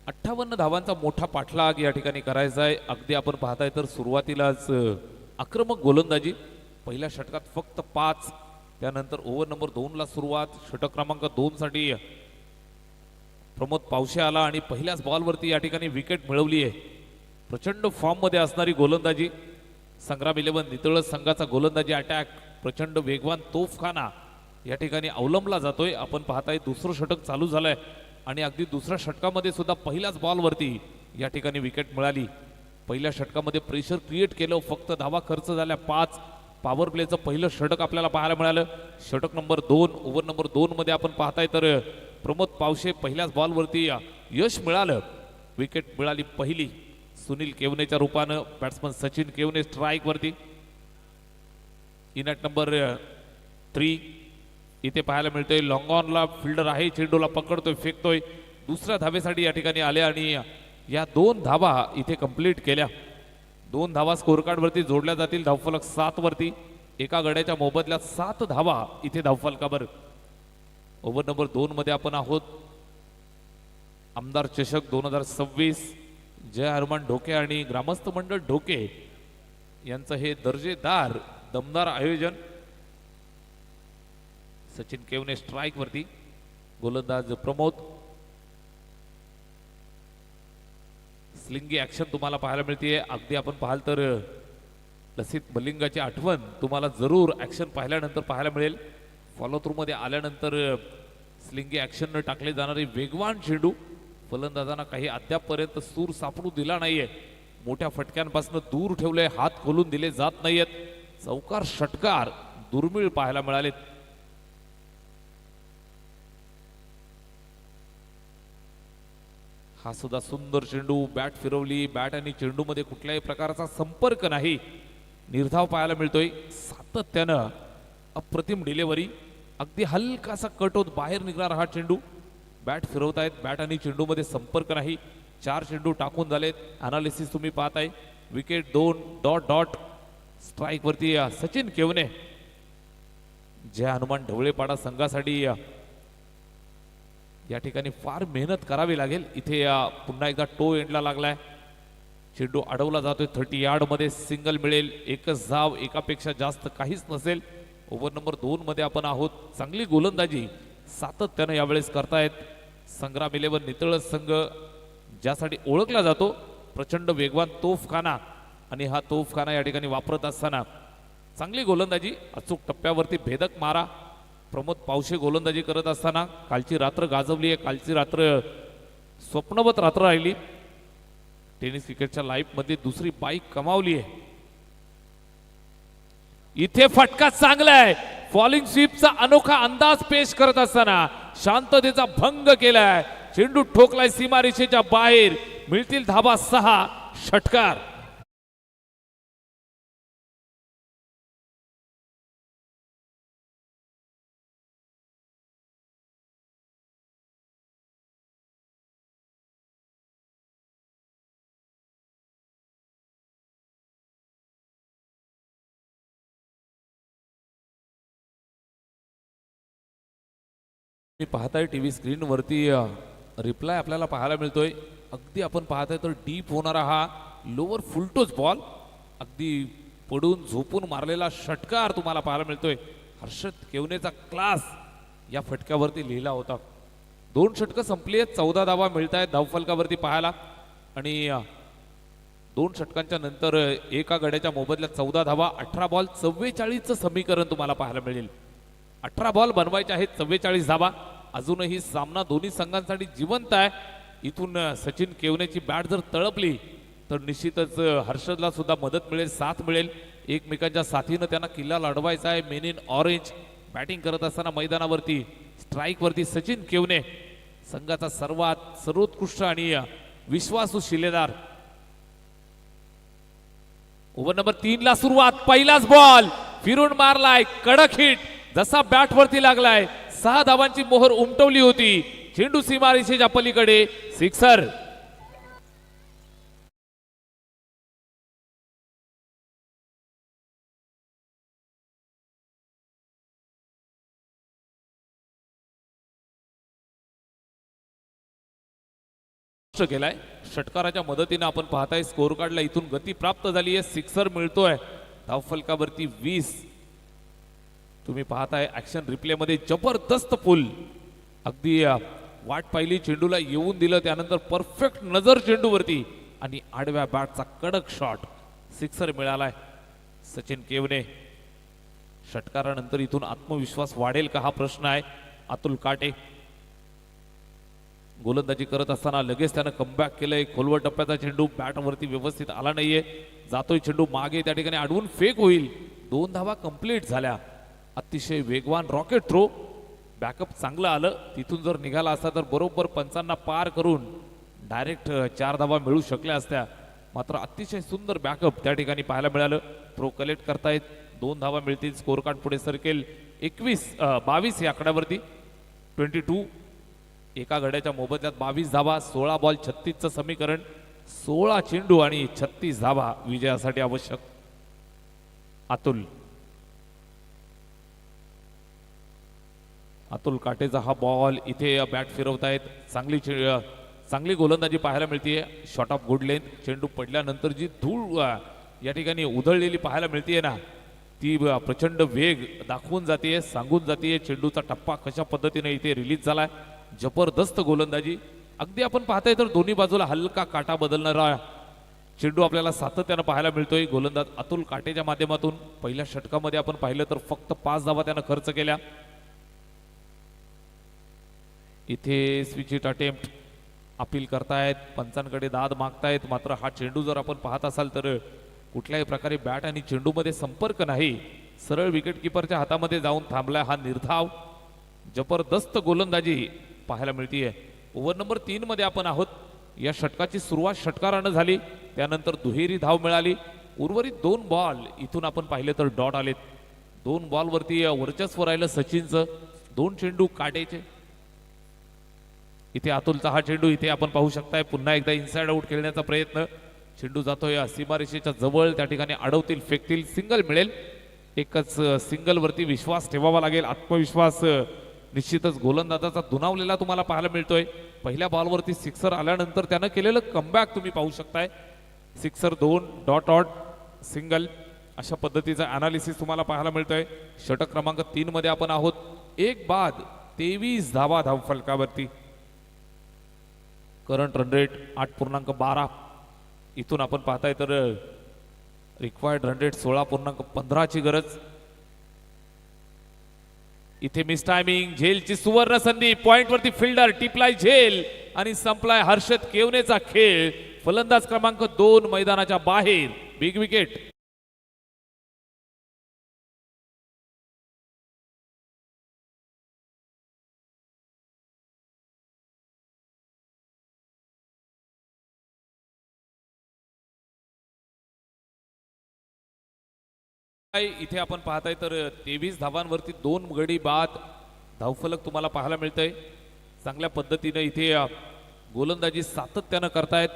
अठ्ठावन्न धावांचा मोठा पाठलाग या ठिकाणी करायचा आहे. अगदी आपण पाहताय तर सुरुवातीलाच आक्रमक गोलंदाजी. पहिल्या षटकात फक्त 5. त्यानंतर ओव्हर नंबर 2 ला सुरुवात. षटक क्रमांक 2 साठी प्रमोद पावशे आला आणि पहिल्याच बॉलवरती या ठिकाणी विकेट मिळवली आहे. प्रचंड फॉर्म मध्ये असणारी गोलंदाजी. संग्राम 11 नितळस संघाचा गोलंदाजी अटॅक प्रचंड वेगवान तोफखाना या ठिकाणी अवलंबला जातोय. आपण पाहताय दुसरं षटक चालू झालंय आणि अगदी दुसऱ्या षटकामध्ये सुद्धा पहिल्याच बॉलवरती या ठिकाणी विकेट मिळाली. पहिल्या षटकामध्ये प्रेशर क्रिएट केलं, फक्त धावा खर्च झाल्या 5. पॉवर प्लेचं पहिलं षटक आपल्याला पाहायला मिळालं. षटक नंबर 2 ओव्हर नंबर 2 मध्ये आपण पाहताय तर प्रमोद पावशे पहिल्याच बॉलवरती यश मिळालं. विकेट मिळाली पहिली सुनील केवनेच्या रूपानं. बॅट्समन सचिन केवने स्ट्राईक वरती. इनॅट नंबर 3 इथे पाहायला मिळतोय. लॉंग ऑनला फिल्डर आहे, चेंडूला पकडतोय, फेकतोय. दुसऱ्या धावेसाठी या ठिकाणी आल्या आणि या 2 धावा इथे कंप्लीट केल्या. 2 धावा स्कोर कार्ड वरती जोडल्या जातील. धावफलक 7 वरती. एका गड्याच्या मोबदल्यात 7 धावा इथे धावफलकावर. ओव्हर नंबर 2 मध्ये आपण आहोत. आमदार चषक 2026 जय हनुमान ढोके आणि ग्रामस्थ मंडळ ढोके यांचं हे दर्जेदार दमदार आयोजन. सचिन केवने स्ट्राईक वरती. गोलंदाज प्रमोद. स्लिंगी ऍक्शन तुम्हाला पाहायला मिळते. अगदी आपण पाहाल तर लसित मलिंगाची आठवण तुम्हाला जरूर ऍक्शन पाहिल्यानंतर पाहायला मिळेल. फॉलो थ्रू मध्ये आल्यानंतर स्लिंगी ऍक्शन न टाकले जाणारे वेगवान चेंडू. फलंदाजांना काही अद्यापपर्यंत सूर सापडू दिला नाहीये. मोठ्या फटक्यांपासून दूर ठेवले, हात खोलून दिले जात नाहीयेत. चौकार षटकार दुर्मिळ पाहायला मिळालेत. हा सुद्धा सुंदर चेंडू. बॅट फिरवली. बॅट आणि चेंडू मध्ये कुठल्याही प्रकारचा संपर्क नाही. निर्धाव पाहायला मिळतोय. सातत्यानं अप्रतिम डिलेवरी. अगदी हलकासा कट होत बाहेर निघणारा हा चेंडू. बॅट फिरवतायत. बॅट आणि चेंडू मध्ये संपर्क नाही. 4 चेंडू टाकून झालेत. अनालिसिस तुम्ही पाहताय. Wicket 2 dot dot. स्ट्राईक वरती सचिन केवने. जय हनुमान ढवळेपाडा संघासाठी या ठिकाणी फार मेहनत करावी लागेल. इथे पुन्हा एकदा टो एंडला लागलाय. चेंडू अडवला जातोय. 30 यार्ड मध्ये सिंगल मिळेल. एकच धाव, एकापेक्षा जास्त काहीच नसेल. ओव्हर नंबर 2 मध्ये आपण आहोत. चांगली गोलंदाजी सातत्यानं यावेळेस करतायत संग्राम 11 नितळस संघ, ज्यासाठी ओळखला जातो. प्रचंड वेगवान तोफखाना आणि हा तोफखाना या ठिकाणी वापरत असताना चांगली गोलंदाजी. अचूक टप्प्यावरती भेदक मारा. प्रमोद पावशे गोलंदाजी करत असताना कालची रात्र गाजवली आहे. कालची रात्र स्वप्नवत रात्र राहिली. टेनिस क्रिकेटच्या लाईफ मध्ये दुसरी बाईक कमावली आहे. इथे फटका चांगला आहे. फॉलिंग स्वीपचा अनोखा अंदाज पेश करत असताना शांततेचा भंग केलाय. चेंडू ठोकलाय सीमारेषेच्या बाहेर. मिळतील धाबा 6. षटकार. मी पाहताय टीव्ही स्क्रीन वरती रिप्लाय आपल्याला पाहायला मिळतोय. अगदी आपण पाहताय तर डीप होणारा हा लोअर फुलटोच बॉल. अगदी पडून झोपून मारलेला षटकार तुम्हाला पाहायला मिळतोय. हर्षद केवनेचा क्लास या फटक्यावरती लिहिला होता. 2 षटकं संपली आहेत, 14 धावा मिळत आहेत धावफलकावरती पाहायला. आणि 2 षटकांच्या नंतर एका गड्याच्या मोबदल्यात 14 धावा, 18 बॉल 44चं समीकरण तुम्हाला पाहायला मिळेल. 18 बॉल बनवायचे आहेत, 44 धावा. अजूनही सामना दोन्ही संघांसाठी जिवंत आहे. इथून सचिन केवनेची बॅट जर तळपली तर निश्चितच हर्षदला सुद्धा मदत मिळेल, साथ मिळेल. एकमेकांच्या साथीनं त्यांना किल्ला लढवायचा आहे. मेन इन ऑरेंज बॅटिंग करत असताना मैदानावरती स्ट्राईकवरती सचिन केवने, संघाचा सर्वोत्कृष्ट आणि विश्वासू शिलेदार. ओव्हर नंबर 3 ला सुरुवात. पहिलाच बॉल फिरून मारलाय, कडक हिट. जसा बॅट वरती लागलाय 6 धावांची मोहर उमटवली होती. चेंडू सीमारेषेच्या पलीकडे, सिक्सर. केलाय षटकाराच्या मदतीने आपण पाहताय स्कोर कार्डला इथून गती प्राप्त झाली आहे. सिक्सर मिळतोय धावफलकावरती 20. तुम्ही पाहताय ऍक्शन रिप्ले मध्ये जबरदस्त पुल. अगदी वाट पाहिली, चेंडूला येऊन दिलं, त्यानंतर परफेक्ट नजर चेंडूवरती आणि आडव्या बॅटचा कडक शॉट. सिक्सर मिळालाय सचिन केवने. षटकारानंतर इथून आत्मविश्वास वाढेल का हा प्रश्न आहे. अतुल काटे गोलंदाजी करत असताना लगेच त्यानं कमबॅक केलंय. खोलवर टप्प्याचा चेंडू बॅटवरती व्यवस्थित आला नाहीये. जातोय चेंडू मागे, त्या ठिकाणी अडवून फेक होईल. 2 धावा कंप्लीट झाल्या. अतिशय वेगवान रॉकेट थ्रो. बॅकअप चांगलं आलं. तिथून जर निघाला असता तर बरोबर पंचांना पार करून डायरेक्ट 4 धावा मिळू शकल्या असत्या. मात्र अतिशय सुंदर बॅकअप त्या ठिकाणी पाहायला मिळालं. थ्रो कलेक्ट करतायत, 2 धावा मिळतील. स्कोर कार्ड पुढे सरकेल 22 या आकड्यावरती. 22 एका गड्याच्या मोबदल्यात 22 धावा, 16 बॉल 36चं समीकरण. 16 चेंडू आणि 36 धावा विजयासाठी आवश्यक. अतुल काटेचा हा बॉल इथे बॅट फिरवतायत. चांगली गोलंदाजी पाहायला मिळतीये. Shot of good length. चेंडू पडल्यानंतर जी धूळ या ठिकाणी उधळलेली पाहायला मिळतीये ना, ती प्रचंड वेग दाखवून जाते, सांगून जाते. चेंडूचा टप्पा कशा पद्धतीने इथे रिलीज झालाय. जबरदस्त गोलंदाजी. अगदी आपण पाहताय तर दोन्ही बाजूला हलका काटा बदलणारा चेंडू आपल्याला सातत्यानं पाहायला मिळतोय. गोलंदाज अतुल काटेच्या माध्यमातून पहिल्या षटकामध्ये आपण पाहिलं तर फक्त 5 धावा त्यानं खर्च केल्या. इथे स्विच हिट अटेम्प्ट अपील करतायत, पंचांकडे दाद मागतायत. मात्र हा चेंडू जर आपण पाहत असाल तर कुठल्याही प्रकारे बॅट आणि चेंडूमध्ये संपर्क नाही. सरळ विकेट किपरच्या हातामध्ये जाऊन थांबलाय हा निर्धाव. जबरदस्त गोलंदाजी पाहायला मिळतीये. ओव्हर नंबर 3 मध्ये आपण आहोत. या षटकाची सुरुवात षटकारानं झाली, त्यानंतर दुहेरी धाव मिळाली. उर्वरित 2 बॉल इथून आपण पाहिले तर डॉट आलेत. 2 बॉलवरती वर्चस्व राहिलं सचिनचं. 2 चेंडू काटेचे. इथे अतुलचा हा चेंडू इथे आपण पाहू शकताय. पुन्हा एकदा इनसाइड आउट खेळण्याचा प्रयत्न. चेंडू जातोय सीमारेषेच्या जवळ, त्या ठिकाणी अडवतील, फेकतील, सिंगल मिळेल. एकच सिंगल वरती विश्वास ठेवावा लागेल. आत्मविश्वास निश्चितच गोलंदाजाचा दुणावलेला तुम्हाला पाहायला मिळतोय. पहिल्या बॉलवरती सिक्सर आल्यानंतर त्यानं केलेलं कमबॅक तुम्ही पाहू शकताय. सिक्सर 2 डॉट डॉट सिंगल अशा पद्धतीचं अनालिसिस तुम्हाला पाहायला मिळतोय. षटक क्रमांक 3 मध्ये आपण आहोत. 1 बाद 23 धावा धावफलकावरती. Current run rate 8.12. इथून आपण पाहताय तर रिक्वायर्ड रन रेट 16.15 ची गरज. इथे मिस टायमिंग. झेलची सुवर्ण संधी. पॉइंट वरती फिल्डर टिपलाय झेल आणि संपलाय हर्षद केवनेचा खेळ. फलंदाज क्रमांक 2 मैदानाच्या बाहेर. Big wicket. इथे आपण पाहताय तर 23 धावांवरती 2 गडी बाद धावफलक तुम्हाला पाहायला मिळतंय. चांगल्या पद्धतीने इथे गोलंदाजी सातत्यानं करतायत.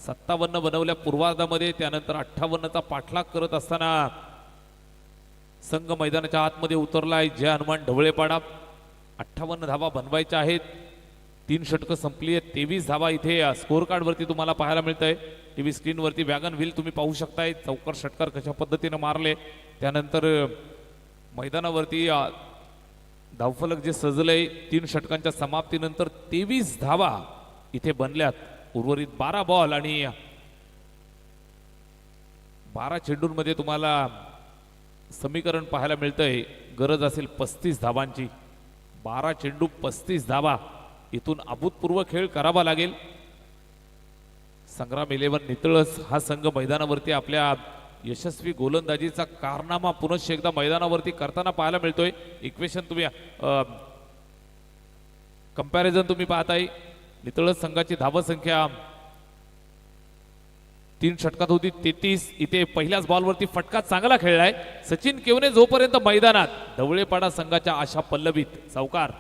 57 बनवल्या पूर्वार्धामध्ये, त्यानंतर 58चा पाठलाग करत असताना संघ मैदानाच्या आतमध्ये उतरलाय. जय हनुमान ढवळेपाडा. 58 धावा बनवायच्या आहेत. 3 षटकं संपली आहेत. 23 धावा इथे स्कोर कार्ड वरती तुम्हाला पाहायला मिळतंय. टीव्ही स्क्रीन वरती वॅगन व्हील तुम्ही पाहू शकताय. चौकार षटकार कशा पद्धतीने मारले. त्यानंतर मैदानावरती धावफलक जे सजलंय 3 षटकांच्या समाप्तीनंतर 23 धावा इथे बनल्यात. उर्वरित 12 बॉल आणि 12 चेंडूंमध्ये तुम्हाला समीकरण पाहायला मिळतंय. गरज असेल 35 धावांची. 12 चेंडू 35 धावा. इथून अभूतपूर्व खेळ करावा लागेल. संग्राम 11 नितळस हा संघ मैदानावरती आपल्या यशस्वी गोलंदाजीचा कारनामा पुनश्च एकदा मैदानावरती करताना पाहायला मिळतोय. इक्वेशन तुम्ही कंपॅरिझन तुम्ही पाहताय. नितळस संघाची धावसंख्या 3 षटकात होती 33. इथे पहिल्याच बॉलवरती फटका चांगला खेळलाय सचिन केवने जोपर्यंत मैदानात. ढवळेपाडा संघाच्या आशा पल्लवीत. चौकार.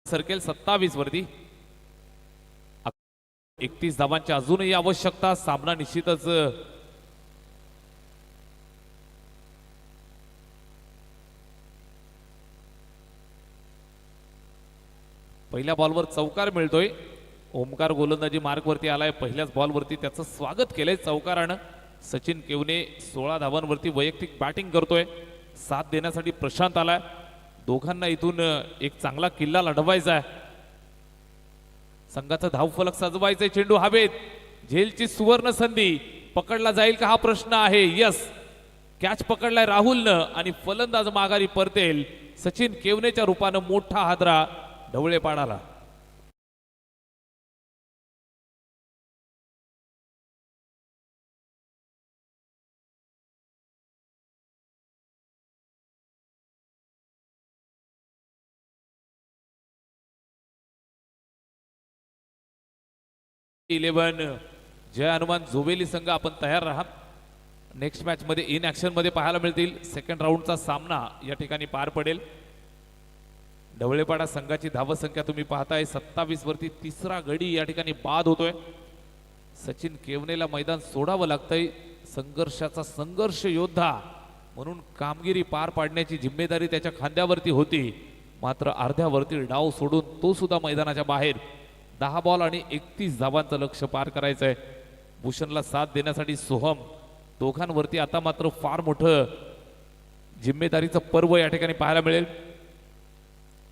सर्केल 27 वरती. 31 धावांची अजूनही आवश्यकता. सामना निश्चितच पहिल्या बॉलवर चौकार मिळतोय. ओमकार गोलंदाजी मार्कवरती आलाय. पहिल्याच बॉलवरती त्याचं स्वागत केलंय चौकारानं. सचिन केवने 16 धावांवरती वैयक्तिक बॅटिंग करतोय. साथ देण्यासाठी प्रशांत आलाय. दोघांना इथून एक चांगला किल्ला लढवायचा आहे. संघाचा धावफलक सजवायचे. चेंडू हवेत. झेलची सुवर्ण संधी. पकडला जाईल का हा प्रश्न आहे. यस, कॅच पकडलाय राहुलनं आणि फलंदाज माघारी परतेल. सचिन केवनेच्या रूपानं मोठा हादरा ढवळेपाडाला. जय हनुमान जोवेली संघ आपण तयार राहा. नेक्स्ट मॅच मध्ये इन ऍक्शन मध्ये पाहायला मिळतील. सेकंड राऊंडचा सामना या ठिकाणी पार पडेल. ढवळेपाडा संघाची धावसंख्या तुम्ही पाहताय 27 वरती. तिसरा गडी या ठिकाणी बाद होतोय. सचिन केवनेला मैदान सोडावं लागतंय. संघर्षाचा संघर्ष योद्धा म्हणून कामगिरी पार पाडण्याची जिम्मेदारी त्याच्या खांद्यावरती होती. मात्र अर्ध्यावरती डाव सोडून तो सुद्धा मैदानाच्या बाहेर. 10 बॉल आणि 31 धावांचं लक्ष्य पार करायचंय. भूषणला साथ देण्यासाठी सोहम. दोघांवरती आता मात्र फार मोठं जिम्मेदारीचं पर्व या ठिकाणी पाहायला मिळेल.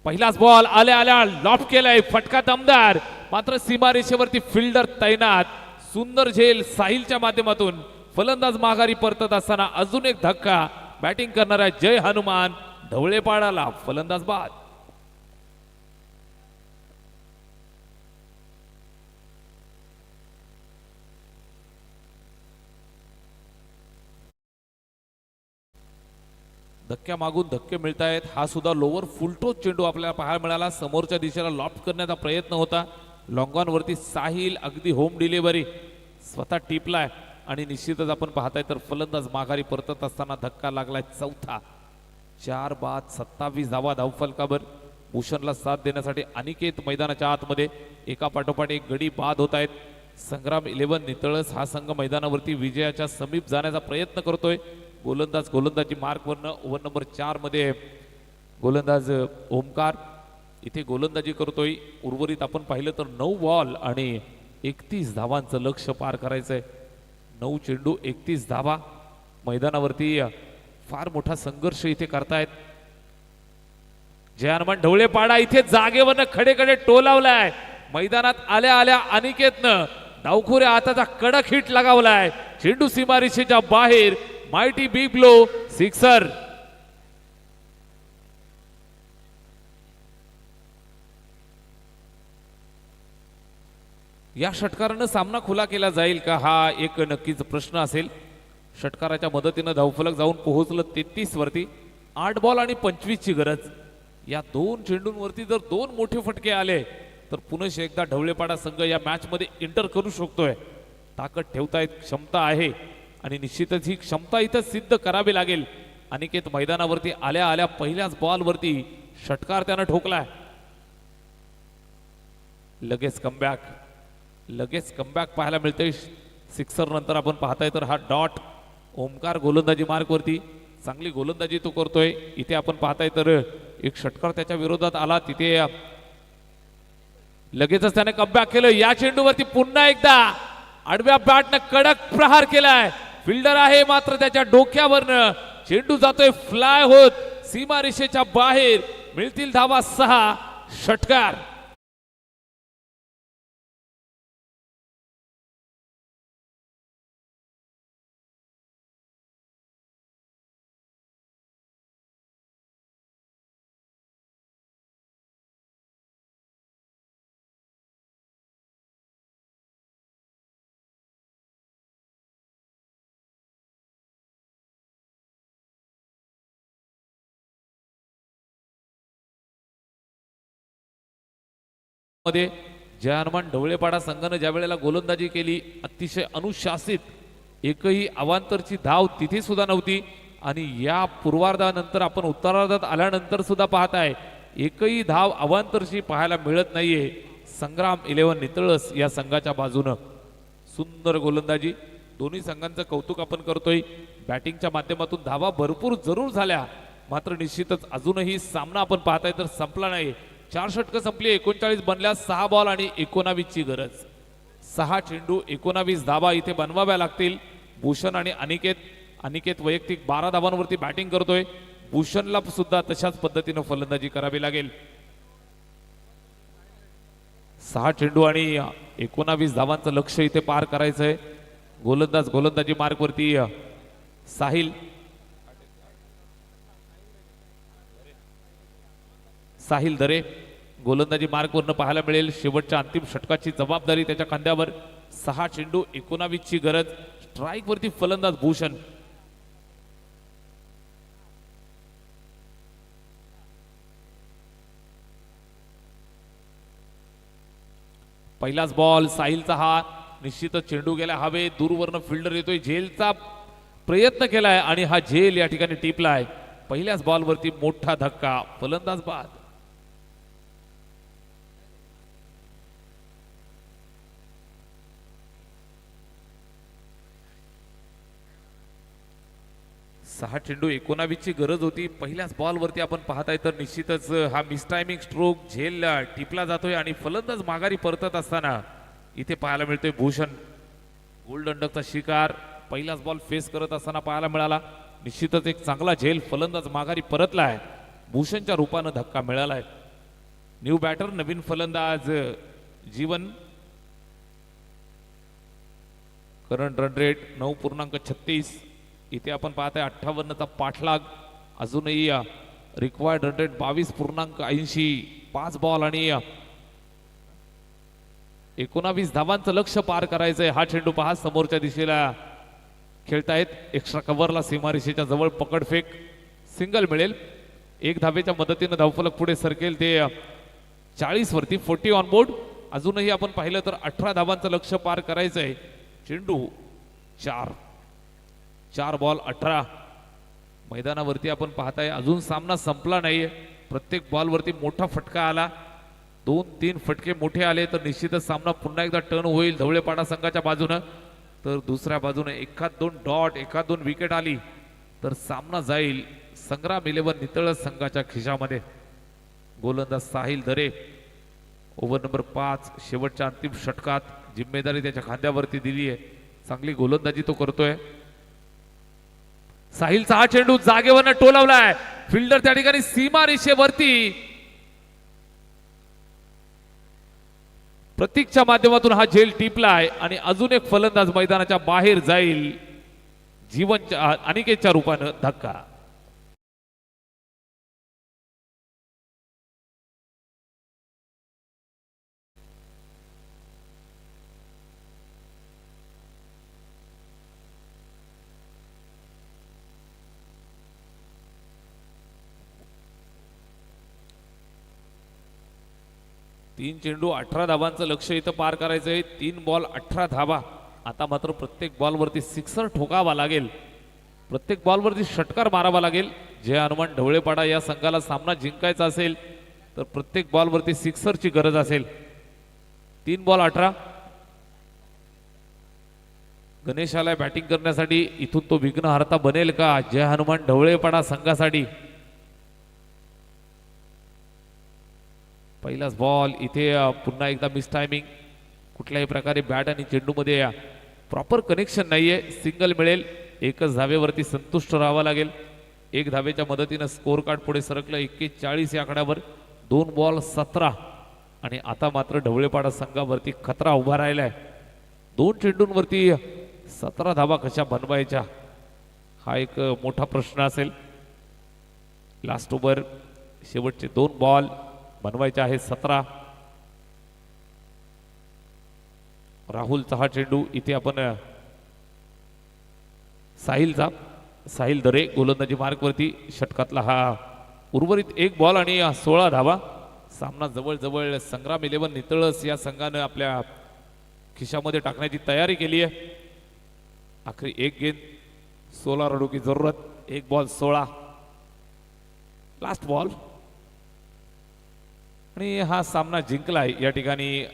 पहिलाच बॉल आल्या आल्या लॉफ्ट केलाय. फटका दमदार. मात्र सीमारेषेवरती फिल्डर तैनात. सुंदर झेल साहिलच्या माध्यमातून. फलंदाज माघारी परतत असताना अजून एक धक्का. बॅटिंग करणाऱ्या जय हनुमान ढवळेपाडाला फलंदाज बाद. धक्क्या मागून धक्के मिळतायत. हा सुद्धा लोअर फुलटोच चेंडू आपल्याला पाहायला मिळाला. समोरच्या दिशेला लॉफ्ट करण्याचा प्रयत्न होता. लॉंगॉन वरती साहिल अगदी होम डिलिव्हरी स्वतः टिपलाय आणि निश्चितच आपण पाहताय तर फलंदाज माघारी परतत असताना धक्का लागलाय. चौथा. 4 बाद 27 धावा धावफलकावर. भूषणला साथ देण्यासाठी अनिकेत मैदानाच्या आतमध्ये. एका पाठोपाठ एक गडी बाद होत आहेत. संग्राम 11 नितळस हा संघ मैदानावरती विजयाच्या समीप जाण्याचा प्रयत्न करतोय. गोलंदाजी मार्कवरनं ओव्हर नंबर 4 मध्ये गोलंदाज ओमकार इथे गोलंदाजी करतोय. उर्वरित आपण पाहिलं तर 9 बॉल आणि 31 धावांचं लक्ष्य पार करायचंय. 9 चेंडू 31 धावा. मैदानावरती फार मोठा संघर्ष इथे करतायत. जय हनुमान ढवळेपाडा इथे जागेवरनं खडे टोलावलाय. मैदानात आल्या आल्या अनिकेतनं डावखुऱ्या हाताचा कडक हिट लगावलाय. चेंडू सीमारेषेच्या बाहेर. Mighty big blow sixer. या षटकारानं सामना खुला केला जाईल का हा एक नक्कीच प्रश्न असेल. षटकाराच्या मदतीनं धावफलक जाऊन पोहोचलं 33 वरती. 8 बॉल आणि 25 ची गरज. या 2 चेंडूंवरती जर 2 मोठे फटके आले तर पुनश्च एकदा ढवळेपाडा संघ या मॅच मध्ये एंटर करू शकतोय. ताकद ठेवतायत. क्षमता आहे आणि निश्चितच ही क्षमता इथं सिद्ध करावी लागेल. अनिकेत मैदानावरती आल्या आल्या पहिल्याच बॉलवरती षटकार त्यानं ठोकलाय. लगेच कमबॅक पाहायला मिळते. सिक्सर नंतर आपण पाहताय तर हा डॉट ओमकार गोलंदाजी मार्कवरती चांगली गोलंदाजी तो करतोय. इथे आपण पाहताय तर एक षटकार त्याच्या विरोधात आला, तिथे लगेचच त्याने कमबॅक केलं. या चेंडूवरती पुन्हा एकदा आडव्या बॅटनं कडक प्रहार केलाय. फिल्डर आहे मात्र त्याच्या डोक्यावरनं चेंडू जातोय फ्लाय होत सीमारेषेच्या बाहेर. मिळतील धावा 6. षटकार. मध्ये जय हनुमान ढवळेपाडा संघानं ज्या वेळेला गोलंदाजी केली अतिशय अनुशासित, एकही अवांतरची धाव तिथे सुद्धा नव्हती. आणि या पूर्वार्धानंतर आपण उत्तरार्धात आल्यानंतर सुद्धा पाहताय एकही धाव अवांतरची पाहायला मिळत नाहीये. संग्राम 11 नितळस या संघाच्या बाजूनं सुंदर गोलंदाजी. दोन्ही संघांचं कौतुक आपण करतोय. बॅटिंगच्या माध्यमातून धावा भरपूर जरूर झाल्या, मात्र निश्चितच अजूनही सामना आपण पाहताय तर संपला नाही. 4 षटकं संपली, 39 बनल्या. 6 बॉल आणि 19 ची गरज. 6 चेंडू 19 धावा इथे बनवाव्या लागतील. भूषण आणि अनिकेत वैयक्तिक 12 धावांवरती बॅटिंग करतोय. भूषणला सुद्धा तशाच पद्धतीनं फलंदाजी करावी लागेल. 6 चेंडू आणि 19 धावांचं लक्ष इथे पार करायचंय. गोलंदाजी मार्कवरती साहिल दरे गोलंदाजी मार्कवरनं पाहायला मिळेल. शेवटच्या अंतिम षटकाची जबाबदारी त्याच्या खांद्यावर. 6 चेंडू 19 ची गरज. स्ट्राईक वरती फलंदाज भूषण. पहिलाच बॉल साहिलचा हा निश्चितच चेंडू गेला हवे. दूरवरनं फिल्डर येतोय, झेलचा प्रयत्न केलाय आणि हा झेल या ठिकाणी टिपलाय. पहिल्याच बॉलवरती मोठा धक्का, फलंदाज बाद. सहा चेंडू 19 ची गरज होती. पहिल्याच बॉलवरती आपण पाहताय तर निश्चितच हा मिसटायमिंग स्ट्रोक झेल टिपला जातोय आणि फलंदाज माघारी परतत असताना इथे पाहायला मिळतोय भूषण गोल्डन डकचा शिकार पहिलाच बॉल फेस करत असताना पाहायला मिळाला. निश्चितच एक चांगला झेल फलंदाज माघारी परतलाय. भूषणच्या रूपानं धक्का मिळालाय. न्यू बॅटर नवीन फलंदाज जीवन. Current run rate 9.36. इथे आपण पाहताय 58चा पाठलाग. अजूनही रिक्वायर्ड रन रेट 22.80. 5 बॉल आणि 19 धावांचं लक्ष पार करायचंय. हा चेंडू पहा समोरच्या दिशेला खेळतायत. एक्स्ट्रा कव्हरला सीमारेषेच्या जवळ पकडफेक. सिंगल मिळेल. 1 धावेच्या मदतीनं धावफलक पुढे सरकेल ते 40 वरती. 40 ऑन बोर्ड. अजूनही आपण पाहिलं तर 18 धावांचं लक्ष पार करायचंय. चेंडू 4 बॉल 18. मैदानावरती आपण पाहताय अजून सामना संपला नाहीये. प्रत्येक बॉलवरती मोठा फटका आला. 2-3 फटके मोठे आले तर निश्चितच सामना पुन्हा एकदा टर्न होईल ढवळेपाडा संघाच्या बाजूनं. तर दुसऱ्या बाजूने 1-2 डॉट 1-2 विकेट आली तर सामना जाईल संग्राम 11 नितळस संघाच्या खिशामध्ये. गोलंदाज साहिल दरे ओव्हर नंबर 5 शेवटच्या अंतिम षटकात जिम्मेदारी त्याच्या खांद्यावरती दिली आहे. चांगली गोलंदाजी तो करतोय. साहिलचा हा चेंडू जागेवरनं टोलवलाय. फिल्डर त्या ठिकाणी सीमा रेषेवरती. प्रतीकच्या माध्यमातून हा झेल टिपलाय आणि अजून एक फलंदाज मैदानाच्या बाहेर जाईल. जीवनच्या अनिकेतच्या रूपानं धक्का. तीन चेंडू 18 धावांचं लक्ष इथं पार करायचंय. 3 बॉल 18 धावा. आता मात्र प्रत्येक बॉलवरती सिक्सर ठोकावा लागेल. प्रत्येक बॉलवरती षटकार मारावा लागेल. जय हनुमान ढवळेपाडा या संघाला सामना जिंकायचा असेल तर प्रत्येक बॉलवरती सिक्सरची गरज असेल. 3 बॉल 18. गणेशाला बॅटिंग करण्यासाठी इथून तो विघ्नहर्ता बनेल का जय हनुमान ढवळेपाडा संघासाठी. पहिलाच बॉल इथे पुन्हा एकदा मिस टायमिंग. कुठल्याही प्रकारे बॅट आणि चेंडूमध्ये प्रॉपर कनेक्शन नाहीये. सिंगल मिळेल. एकच धावेवरती संतुष्ट राहावं लागेल. एक धावेच्या मदतीनं स्कोर कार्ड पुढे सरकलं 41 या आकड्यावर. 2 बॉल 17 आणि आता मात्र ढवळेपाडा संघावरती खतरा उभा राहिलाय. 2 चेंडूंवरती 17 धावा कशा बनवायच्या हा एक मोठा प्रश्न असेल. लास्ट ओव्हर शेवटचे 2 बॉल बनवायचे आहे 17. राहुलचा हा चेंडू इथे आपण साहिल दरे गोलंदाजी मार्कवरती. षटकातला हा उर्वरित 1 बॉल आणि 16 धावा. सामना जवळजवळ संग्राम 11 नितळस या संघानं आपल्या खिशामध्ये टाकण्याची तयारी केली आहे. आखरी 1 गेंद 16 रनों की जरूरत. 1 बॉल 16 लास्ट बॉल आणि हा सामना जिंकलाय या ठिकाणी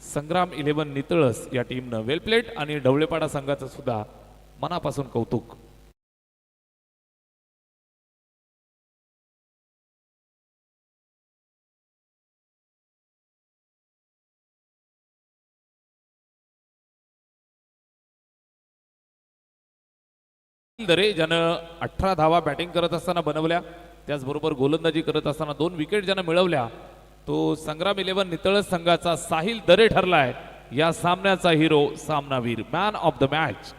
संग्राम 11 नितळस या टीमनं. वेल प्लेट आणि ढवळेपाडा संघाचं सुद्धा मनापासून कौतुक. दरे ज्यानं 18 धावा बॅटिंग करत असताना बनवल्या, त्याचबरोबर गोलंदाजी करत असताना 2 विकेट ज्यानं मिळवल्या, तो संग्राम 11 नितळस संघाचा साहिल दरे ठरलाय या सामन्याचा हिरो, सामनावीर, मॅन ऑफ द मॅच.